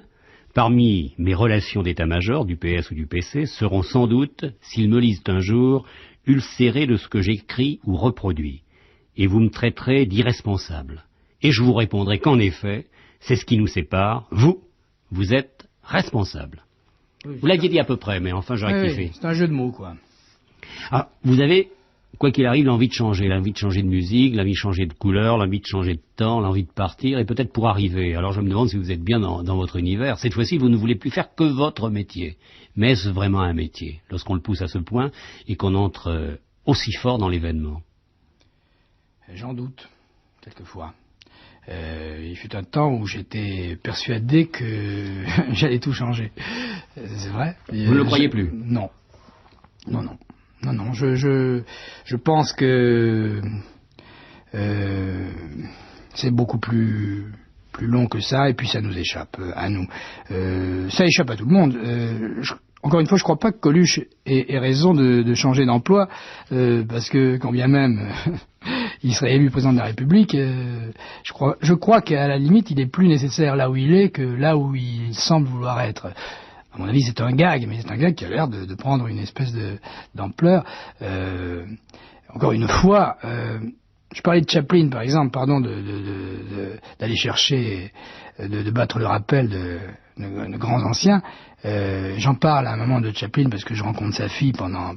parmi mes relations d'état-major, du PS ou du PC, seront sans doute, s'ils me lisent un jour, ulcérés de ce que j'écris ou reproduis. Et vous me traiterez d'irresponsable. Et je vous répondrai qu'en effet, c'est ce qui nous sépare. Vous êtes responsable. Oui, vous l'aviez dit à peu près, mais enfin je rectifie. Oui, c'est un jeu de mots, quoi. Ah, vous avez, quoi qu'il arrive, l'envie de changer de musique, l'envie de changer de couleur, l'envie de changer de temps, l'envie de partir, et peut-être pour arriver. Alors je me demande si vous êtes bien dans votre univers. Cette fois-ci, vous ne voulez plus faire que votre métier. Mais est-ce vraiment un métier, lorsqu'on le pousse à ce point, et qu'on entre aussi fort dans l'événement? J'en doute, quelquefois. Il fut un temps où j'étais persuadé que j'allais tout changer. C'est vrai. Vous ne le croyez plus? Non. Non. Je pense que c'est beaucoup plus long que ça, et puis ça nous échappe à nous. Ça échappe à tout le monde. Encore une fois, je ne crois pas que Coluche ait raison de changer d'emploi, parce que quand bien même il serait élu président de la République, je crois qu'à la limite, il est plus nécessaire là où il est que là où il semble vouloir être. À mon avis, c'est un gag, mais c'est un gag qui a l'air de prendre une espèce d'ampleur. Encore une fois, je parlais de Chaplin, par exemple, pardon, d'aller chercher, de battre le rappel de grands anciens. J'en parle à un moment de Chaplin parce que je rencontre sa fille pendant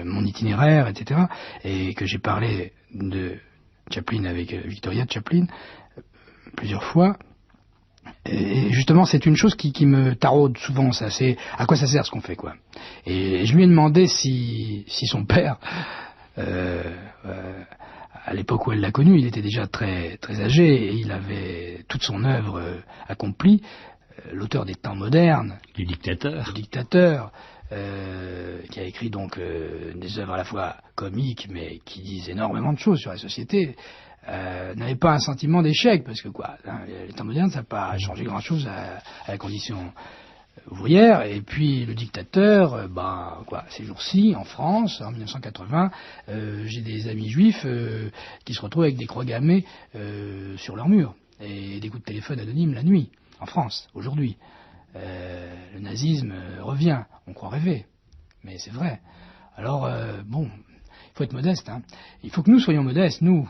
mon itinéraire, etc. Et que j'ai parlé de Chaplin avec Victoria Chaplin plusieurs fois. Et justement, c'est une chose qui me taraude souvent, ça. C'est à quoi ça sert ce qu'on fait, quoi. Et je lui ai demandé si son père, à l'époque où elle l'a connu, il était déjà très très âgé et il avait toute son œuvre accomplie. L'auteur des temps modernes, du dictateur, qui a écrit donc des œuvres à la fois comiques mais qui disent énormément de choses sur la société. N'avait pas un sentiment d'échec, parce que les temps modernes, ça n'a pas changé grand-chose à la condition ouvrière. Et puis le dictateur, ces jours-ci, en France, en 1980, j'ai des amis juifs qui se retrouvent avec des croix gammées sur leur mur, et des coups de téléphone anonymes la nuit, en France, aujourd'hui. Le nazisme revient, on croit rêver, mais c'est vrai. Alors, il faut être modeste, hein. Il faut que nous soyons modestes, nous,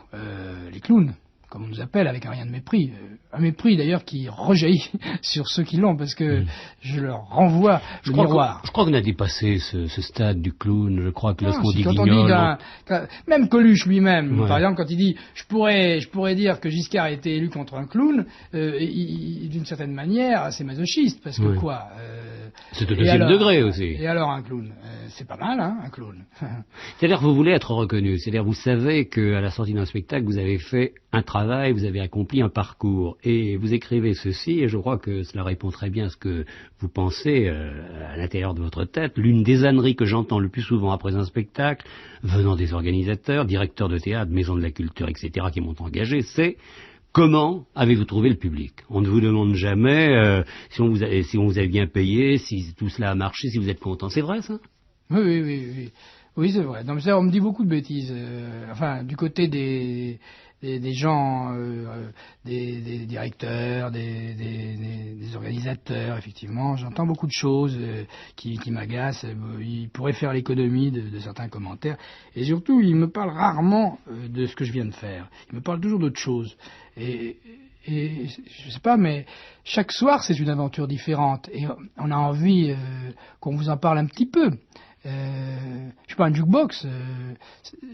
les clowns, comme on nous appelle, avec un rien de mépris. Un mépris d'ailleurs qui rejaillit sur ceux qui l'ont, parce que je leur renvoie le miroir. Je crois qu'on a dépassé ce stade du clown. Je crois que lorsqu'on dit quand Guignol... Même Coluche lui-même, par exemple, quand il dit je pourrais dire que Giscard a été élu contre un clown, d'une certaine manière, c'est masochiste, parce que quoi c'est au deuxième degré aussi. Et alors un clown, c'est pas mal, hein, un clown. C'est-à-dire que vous voulez être reconnu. C'est-à-dire vous savez qu'à la sortie d'un spectacle, vous avez fait un travail, vous avez accompli un parcours. Et vous écrivez ceci, et je crois que cela répond très bien à ce que vous pensez à l'intérieur de votre tête. L'une des âneries que j'entends le plus souvent après un spectacle, venant des organisateurs, directeurs de théâtre, maisons de la culture, etc., qui m'ont engagé, c'est: comment avez-vous trouvé le public? On ne vous demande jamais si on vous a bien payé, si tout cela a marché, si vous êtes content. C'est vrai, ça? Oui. Oui, c'est vrai. Non, mais ça, on me dit beaucoup de bêtises. Du côté des gens, des directeurs, des organisateurs, effectivement, j'entends beaucoup de choses qui m'agacent. Ils pourraient faire l'économie de certains commentaires. Et surtout, ils me parlent rarement de ce que je viens de faire. Ils me parlent toujours d'autre chose. Et je sais pas, mais chaque soir, c'est une aventure différente. Et on a envie qu'on vous en parle un petit peu. Je suis pas un jukebox,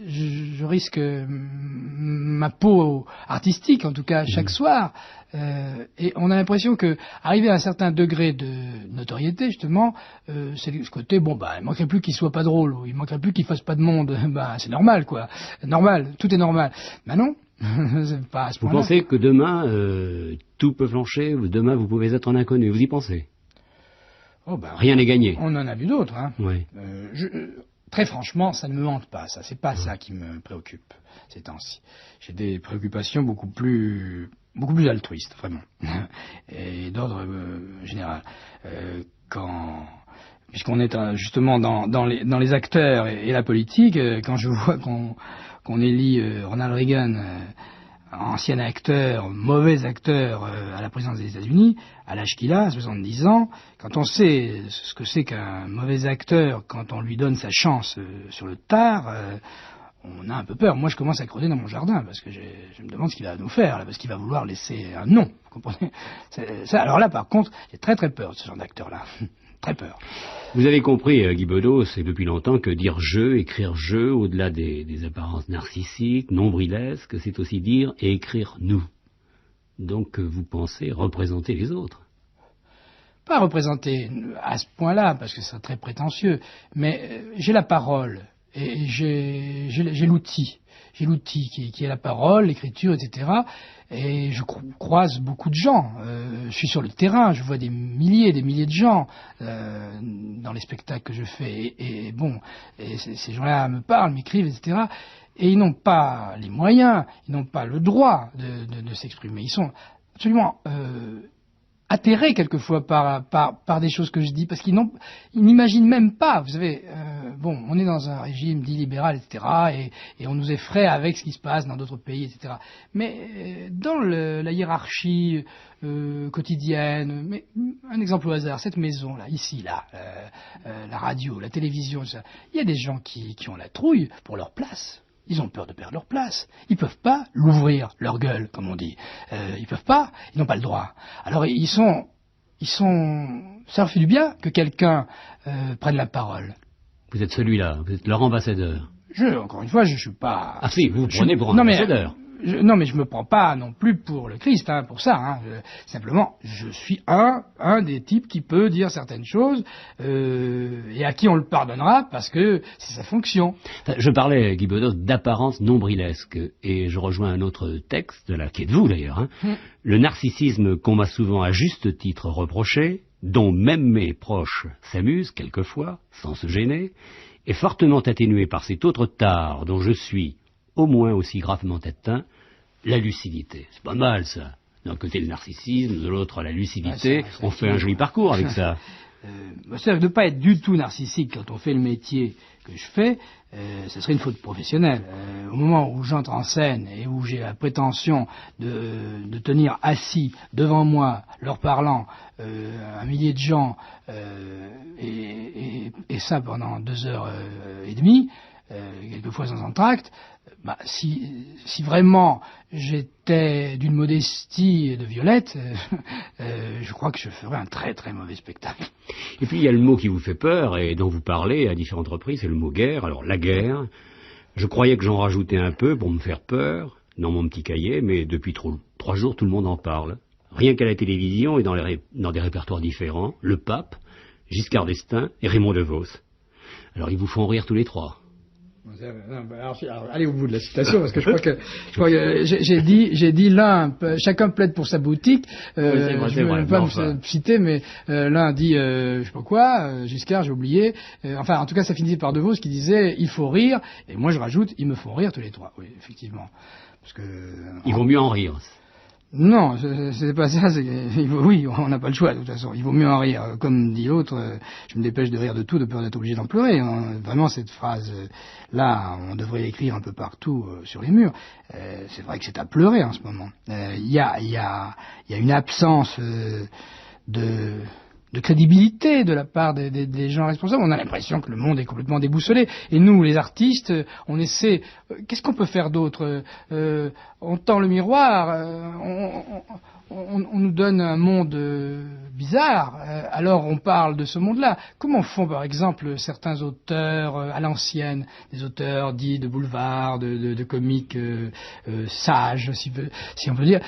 je risque ma peau artistique, en tout cas chaque soir, et on a l'impression que arrivé à un certain degré de notoriété, justement, c'est ce côté, il manquerait plus qu'il soit pas drôle, ou il manquerait plus qu'il fasse pas de monde, c'est normal, quoi, normal, tout est normal. Non, c'est pas à ce point-là. Vous pensez que demain tout peut flancher, demain vous pouvez être un inconnu, vous y pensez? Rien n'est gagné. On en a vu d'autres, hein. Oui. Très franchement, ça ne me hante pas, ça. C'est pas ça qui me préoccupe ces temps-ci. J'ai des préoccupations beaucoup plus altruistes, vraiment, et d'ordre général. Puisqu'on est justement dans les acteurs et la politique, quand je vois qu'on élit Ronald Reagan, ancien acteur, mauvais acteur à la présidence des États-Unis, à l'âge qu'il a, 70 ans, quand on sait ce que c'est qu'un mauvais acteur, quand on lui donne sa chance sur le tard, on a un peu peur. Moi, je commence à creuser dans mon jardin, parce que je me demande ce qu'il va nous faire, là, parce qu'il va vouloir laisser un nom, vous comprenez? Alors là, par contre, j'ai très très peur de ce genre d'acteur-là. Très peur. Vous avez compris, Guy Bedos, c'est depuis longtemps que dire je, écrire je, au-delà des apparences narcissiques, nombrilesques, c'est aussi dire et écrire nous. Donc vous pensez représenter les autres. Pas représenter à ce point-là, parce que c'est très prétentieux, mais j'ai la parole. Et j'ai l'outil. J'ai l'outil qui est la parole, l'écriture, etc. Et je croise beaucoup de gens. Je suis sur le terrain, je vois des milliers de gens dans les spectacles que je fais. Et ces gens-là me parlent, m'écrivent, etc. Et ils n'ont pas les moyens, ils n'ont pas le droit de s'exprimer. Ils sont absolument atterrés quelquefois par des choses que je dis, parce qu'ils n'imaginent même pas. Vous savez, on est dans un régime dit libéral, etc., et on nous effraie avec ce qui se passe dans d'autres pays, etc. Mais dans la hiérarchie quotidienne, mais un exemple au hasard, cette maison là, ici, là, la radio, la télévision, ça, il y a des gens qui ont la trouille pour leur place. Ils ont peur de perdre leur place. Ils peuvent pas l'ouvrir, leur gueule, comme on dit. Ils peuvent pas, ils n'ont pas le droit. Alors ça leur fait du bien que quelqu'un prenne la parole. Vous êtes celui-là, vous êtes leur ambassadeur. Encore une fois, je suis pas... Ah si, vous vous prenez pour un ambassadeur. Non, mais je me prends pas non plus pour le Christ, pour ça. Simplement, je suis un des types qui peut dire certaines choses et à qui on le pardonnera parce que c'est sa fonction. Je parlais, Guy Bedos, d'apparence nombrilesque, et je rejoins un autre texte, là, qui est de vous d'ailleurs. Le narcissisme qu'on m'a souvent à juste titre reproché, dont même mes proches s'amusent quelquefois, sans se gêner, est fortement atténué par cet autre tare dont je suis au moins aussi gravement atteint, la lucidité. C'est pas mal, ça. D'un côté, le narcissisme, de l'autre, la lucidité. On fait un joli parcours avec ça. C'est-à-dire de ne pas être du tout narcissique quand on fait le métier que je fais, ce serait une faute professionnelle. Au moment où j'entre en scène et où j'ai la prétention de tenir assis devant moi, leur parlant, un millier de gens, et ça pendant 2h30, quelquefois sans entracte, si vraiment j'étais d'une modestie de Violette, je crois que je ferais un très très mauvais spectacle. Et puis il y a le mot qui vous fait peur et dont vous parlez à différentes reprises, c'est le mot guerre. Alors la guerre, je croyais que j'en rajoutais un peu pour me faire peur dans mon petit cahier, mais depuis 3 jours tout le monde en parle. Rien qu'à la télévision et dans des répertoires différents, le pape, Giscard d'Estaing et Raymond DeVos. Alors ils vous font rire tous les trois. Alors, allez au bout de la citation parce que je crois que j'ai dit l'un, chacun plaide pour sa boutique. Je ne vais pas me citer, mais l'un dit je sais pas quoi, Giscard, j'ai oublié. Enfin, en tout cas, ça finissait par DeVos qui disait il faut rire, et moi je rajoute ils me font rire tous les trois. Oui, effectivement, parce que il vaut mieux en rire. Non, c'est pas ça. Oui, on n'a pas le choix de toute façon. Il vaut mieux en rire. Comme dit l'autre, je me dépêche de rire de tout, de peur d'être obligé d'en pleurer. Vraiment, cette phrase-là, on devrait l'écrire un peu partout sur les murs. C'est vrai que c'est à pleurer en ce moment. Il y a une absence de crédibilité de la part des gens responsables. On a l'impression que le monde est complètement déboussolé. Et nous, les artistes, on essaie... Qu'est-ce qu'on peut faire d'autre on tend le miroir, on nous donne un monde bizarre, alors on parle de ce monde-là. Comment font par exemple certains auteurs à l'ancienne, des auteurs dits de boulevard, de comiques sages, si on peut dire.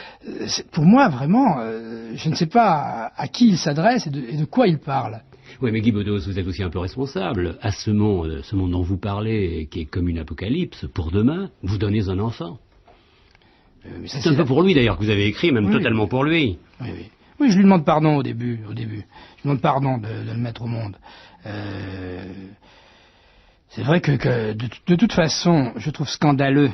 Pour moi, vraiment, je ne sais pas à qui ils s'adressent et de quoi ils parlent. Oui, mais Guy Bedos, vous êtes aussi un peu responsable. À ce monde dont vous parlez, qui est comme une apocalypse, pour demain, vous donnez un enfant. C'est un peu pour lui d'ailleurs que vous avez écrit, même totalement pour lui. Oui, je lui demande pardon au début. Je lui demande pardon de le mettre au monde. C'est vrai que de toute façon, je trouve scandaleux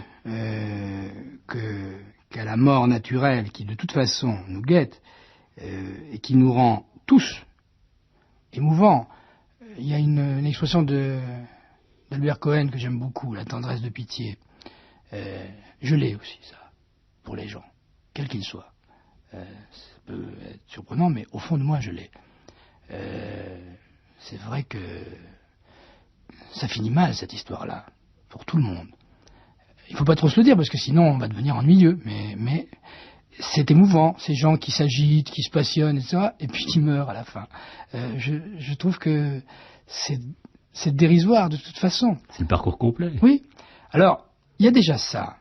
qu'à la mort naturelle qui de toute façon nous guette et qui nous rend tous émouvants. Il y a une expression d'Albert Cohen que j'aime beaucoup, la tendresse de pitié. Je l'ai aussi, ça, pour les gens, quels qu'ils soient. Ça peut être surprenant, mais au fond de moi, je l'ai. C'est vrai que ça finit mal, cette histoire-là, pour tout le monde. Il ne faut pas trop se le dire, parce que sinon on va devenir ennuyeux, mais c'est émouvant, ces gens qui s'agitent, qui se passionnent, etc., et puis qui meurent à la fin. Je trouve que c'est dérisoire de toute façon. C'est le parcours complet. Oui. Alors, il y a déjà ça.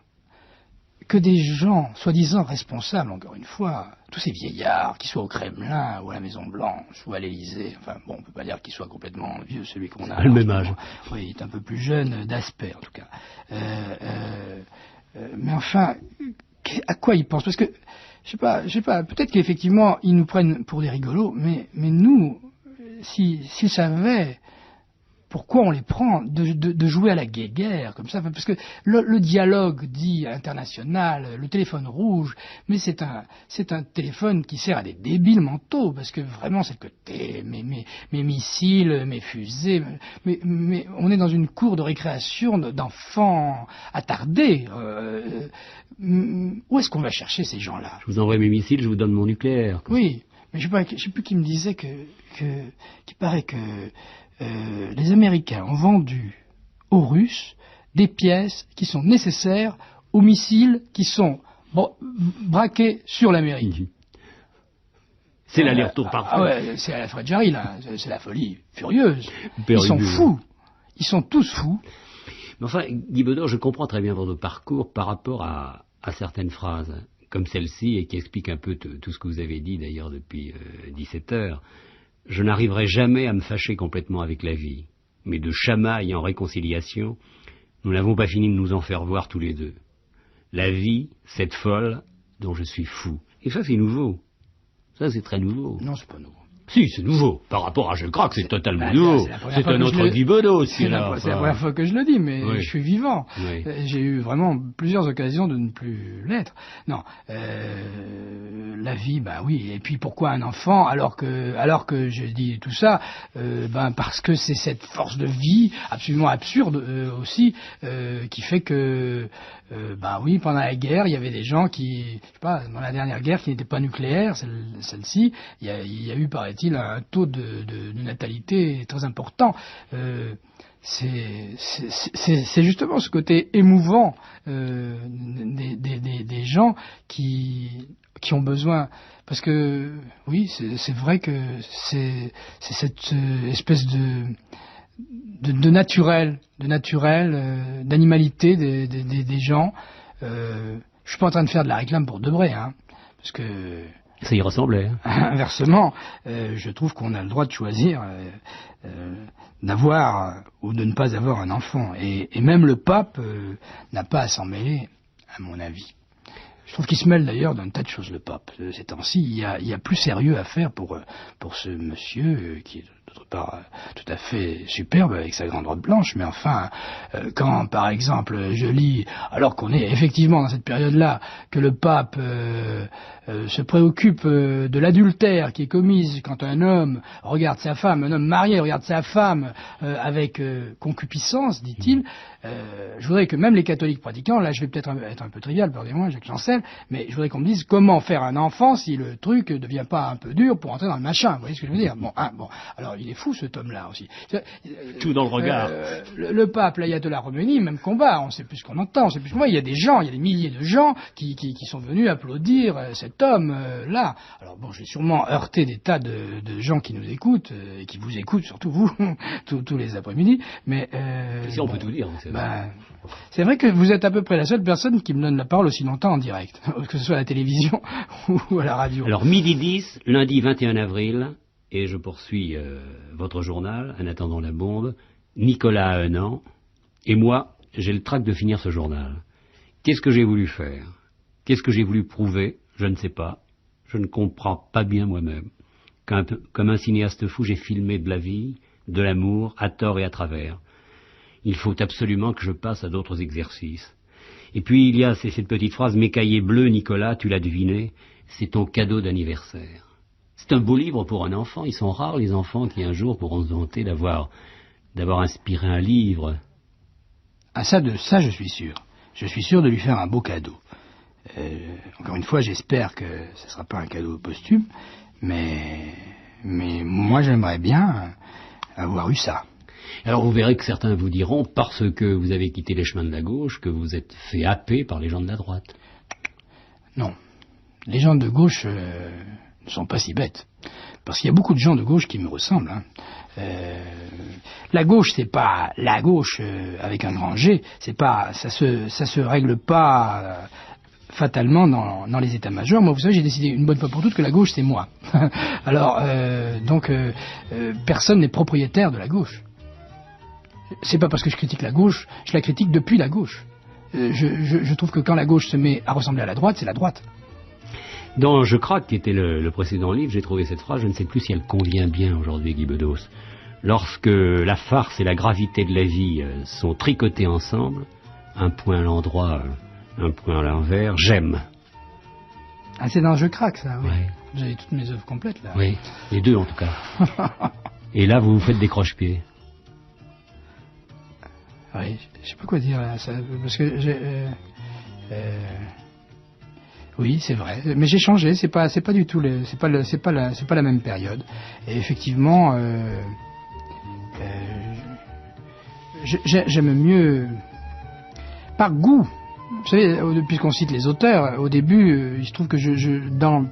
que des gens, soi-disant responsables, encore une fois, tous ces vieillards, qu'ils soient au Kremlin, ou à la Maison-Blanche, ou à l'Élysée, enfin bon, on peut pas dire qu'ils soient complètement vieux, celui qu'on a. À le même âge. Oui, il est un peu plus jeune d'aspect, en tout cas. Mais enfin, à quoi ils pensent? Parce que, je sais pas, peut-être qu'effectivement, ils nous prennent pour des rigolos, mais nous, s'ils savaient pourquoi on les prend de jouer à la guéguerre comme ça, parce que le dialogue dit international, le téléphone rouge, mais c'est un téléphone qui sert à des débiles mentaux, parce que vraiment c'est le côté mes missiles, mes fusées, mais on est dans une cour de récréation d'enfants attardés. Où est-ce qu'on va chercher ces gens-là? Je vous envoie mes missiles, je vous donne mon nucléaire. Oui, mais je sais plus qui me disait qu'il paraît que les Américains ont vendu aux Russes des pièces qui sont nécessaires aux missiles qui sont braqués sur l'Amérique. C'est l'aller-retour parfait. Ah ouais, c'est à la Fred Jarry, là. C'est la folie furieuse. Ils sont fous. Ils sont tous fous. Mais enfin, Guy Beudot, je comprends très bien votre parcours par rapport à certaines phrases, comme celle-ci, et qui explique un peu tout ce que vous avez dit, d'ailleurs, depuis 17 heures. Je n'arriverai jamais à me fâcher complètement avec la vie, mais de chamaille en réconciliation, nous n'avons pas fini de nous en faire voir tous les deux. La vie, cette folle, dont je suis fou. Et ça, c'est nouveau. Ça, c'est très nouveau. Non, c'est pas nouveau. Si, c'est nouveau. Par rapport à Je craque, c'est totalement nouveau. C'est un autre Guy Beudot, c'est la première fois que je le dis, mais oui. Je suis vivant. Oui. J'ai eu vraiment plusieurs occasions de ne plus l'être. Non, la vie, bah oui. Et puis pourquoi un enfant, alors que je dis tout ça, parce que c'est cette force de vie absolument absurde aussi qui fait que, oui, pendant la guerre, il y avait des gens qui, je sais pas, dans la dernière guerre qui n'était pas nucléaire, celle-ci, il y a eu, paraît-il, un taux de natalité très important. C'est justement ce côté émouvant des gens qui ont besoin, parce que oui, c'est vrai que c'est cette espèce de naturel, d'animalité des gens. Je suis pas en train de faire de la réclame pour Debré, hein, parce que ça y ressemblait. Hein. Inversement, je trouve qu'on a le droit de choisir d'avoir ou de ne pas avoir un enfant. Et même le pape n'a pas à s'en mêler, à mon avis. Je trouve qu'il se mêle d'ailleurs d'un tas de choses, le pape. Ces temps-ci, il y a plus sérieux à faire pour ce monsieur qui est d'autre part tout à fait superbe avec sa grande robe blanche, mais enfin, quand par exemple je lis, alors qu'on est effectivement dans cette période-là, que le pape se préoccupe de l'adultère qui est commise quand un homme regarde sa femme, un homme marié regarde sa femme avec concupiscence, dit-il, je voudrais que même les catholiques pratiquants, là je vais peut-être être un peu trivial, pardonnez-moi, Jacques Chancel, mais je voudrais qu'on me dise comment faire un enfant si le truc ne devient pas un peu dur pour entrer dans le machin, vous voyez ce que je veux dire? Bon, alors il est fou cet homme-là aussi. Tout dans le regard. Le pape, l'ayatollah Khomeini, même combat, on ne sait plus ce qu'on entend, on sait plus. Moi, il y a des milliers de gens qui sont venus applaudir cet homme-là. Alors bon, j'ai sûrement heurté des tas de gens qui nous écoutent, et qui vous écoutent, surtout vous, tous les après-midi, mais... si on peut tout dire. C'est vrai que vous êtes à peu près la seule personne qui me donne la parole aussi longtemps en direct, que ce soit à la télévision ou à la radio. Alors, midi 10, lundi 21 avril... Et je poursuis votre journal, en attendant la bombe. Nicolas a 1 an, et moi, j'ai le trac de finir ce journal. Qu'est-ce que j'ai voulu faire? Qu'est-ce que j'ai voulu prouver? Je ne sais pas. Je ne comprends pas bien moi-même. Comme un cinéaste fou, j'ai filmé de la vie, de l'amour, à tort et à travers. Il faut absolument que je passe à d'autres exercices. Et puis il y a cette petite phrase, mes cahiers bleus, Nicolas, tu l'as deviné, c'est ton cadeau d'anniversaire. C'est un beau livre pour un enfant. Ils sont rares, les enfants, qui un jour pourront se vanter d'avoir inspiré un livre. Ah, ça, je suis sûr. Je suis sûr de lui faire un beau cadeau. Encore une fois, j'espère que ce ne sera pas un cadeau posthume, mais moi, j'aimerais bien avoir eu ça. Alors, vous verrez que certains vous diront, parce que vous avez quitté les chemins de la gauche, que vous êtes fait happer par les gens de la droite. Non. Les gens de gauche... ne sont pas si bêtes. Parce qu'il y a beaucoup de gens de gauche qui me ressemblent. Hein. La gauche, c'est pas la gauche avec un grand G. C'est pas, ça se règle pas fatalement dans les états-majors. Moi, vous savez, j'ai décidé une bonne fois pour toutes que la gauche, c'est moi. Alors, personne n'est propriétaire de la gauche. C'est pas parce que je critique la gauche, je la critique depuis la gauche. Je trouve que quand la gauche se met à ressembler à la droite, c'est la droite. Dans Je craque, qui était le précédent livre, j'ai trouvé cette phrase, je ne sais plus si elle convient bien aujourd'hui, Guy Bedos. Lorsque la farce et la gravité de la vie sont tricotées ensemble, un point à l'endroit, un point à l'envers, j'aime. Ah, c'est dans Je craque, ça, oui. Ouais. Vous avez toutes mes œuvres complètes, là. Oui, les deux en tout cas. Et là, vous vous faites des croche-pieds. Oui, je sais pas quoi dire là, ça, parce que oui, c'est vrai, mais j'ai changé. C'est pas du tout c'est pas la même période. Et effectivement, j'aime mieux par goût. Vous savez, puisqu'on cite les auteurs, au début, il se trouve que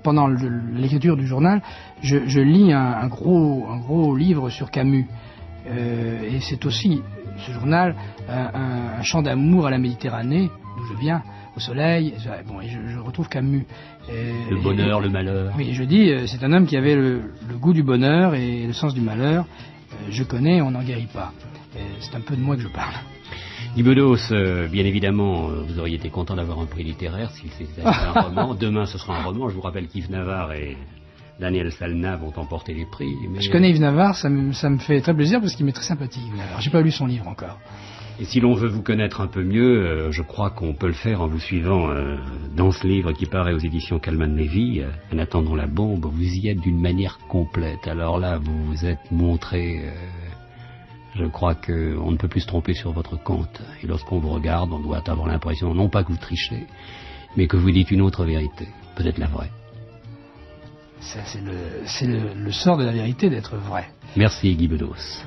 pendant l'écriture du journal, je lis un gros livre sur Camus. Et c'est aussi, ce journal, un chant d'amour à la Méditerranée, d'où je viens, au soleil. Bon, et je retrouve Camus. Le bonheur, le malheur. Oui, je dis, c'est un homme qui avait le goût du bonheur et le sens du malheur. Je connais, on n'en guérit pas. C'est un peu de moi que je parle. Guy Bedos, bien évidemment, vous auriez été content d'avoir un prix littéraire s'il s'était un roman. Demain, ce sera un roman. Je vous rappelle qu'Yves Navarre et Daniel Salna vont emporter les prix. Mais... Je connais Yves Navarre, ça me fait très plaisir parce qu'il m'est très sympathique, Yves Navarre. J'ai pas lu son livre encore. Et si l'on veut vous connaître un peu mieux, je crois qu'on peut le faire en vous suivant dans ce livre qui paraît aux éditions Calman-Lévy, En attendant la bombe. Vous y êtes d'une manière complète. Alors là, vous vous êtes montré... je crois qu'on ne peut plus se tromper sur votre compte. Et lorsqu'on vous regarde, on doit avoir l'impression, non pas que vous trichez, mais que vous dites une autre vérité, peut-être la vraie. Ça, c'est le sort de la vérité d'être vrai. Merci Guy Bedos.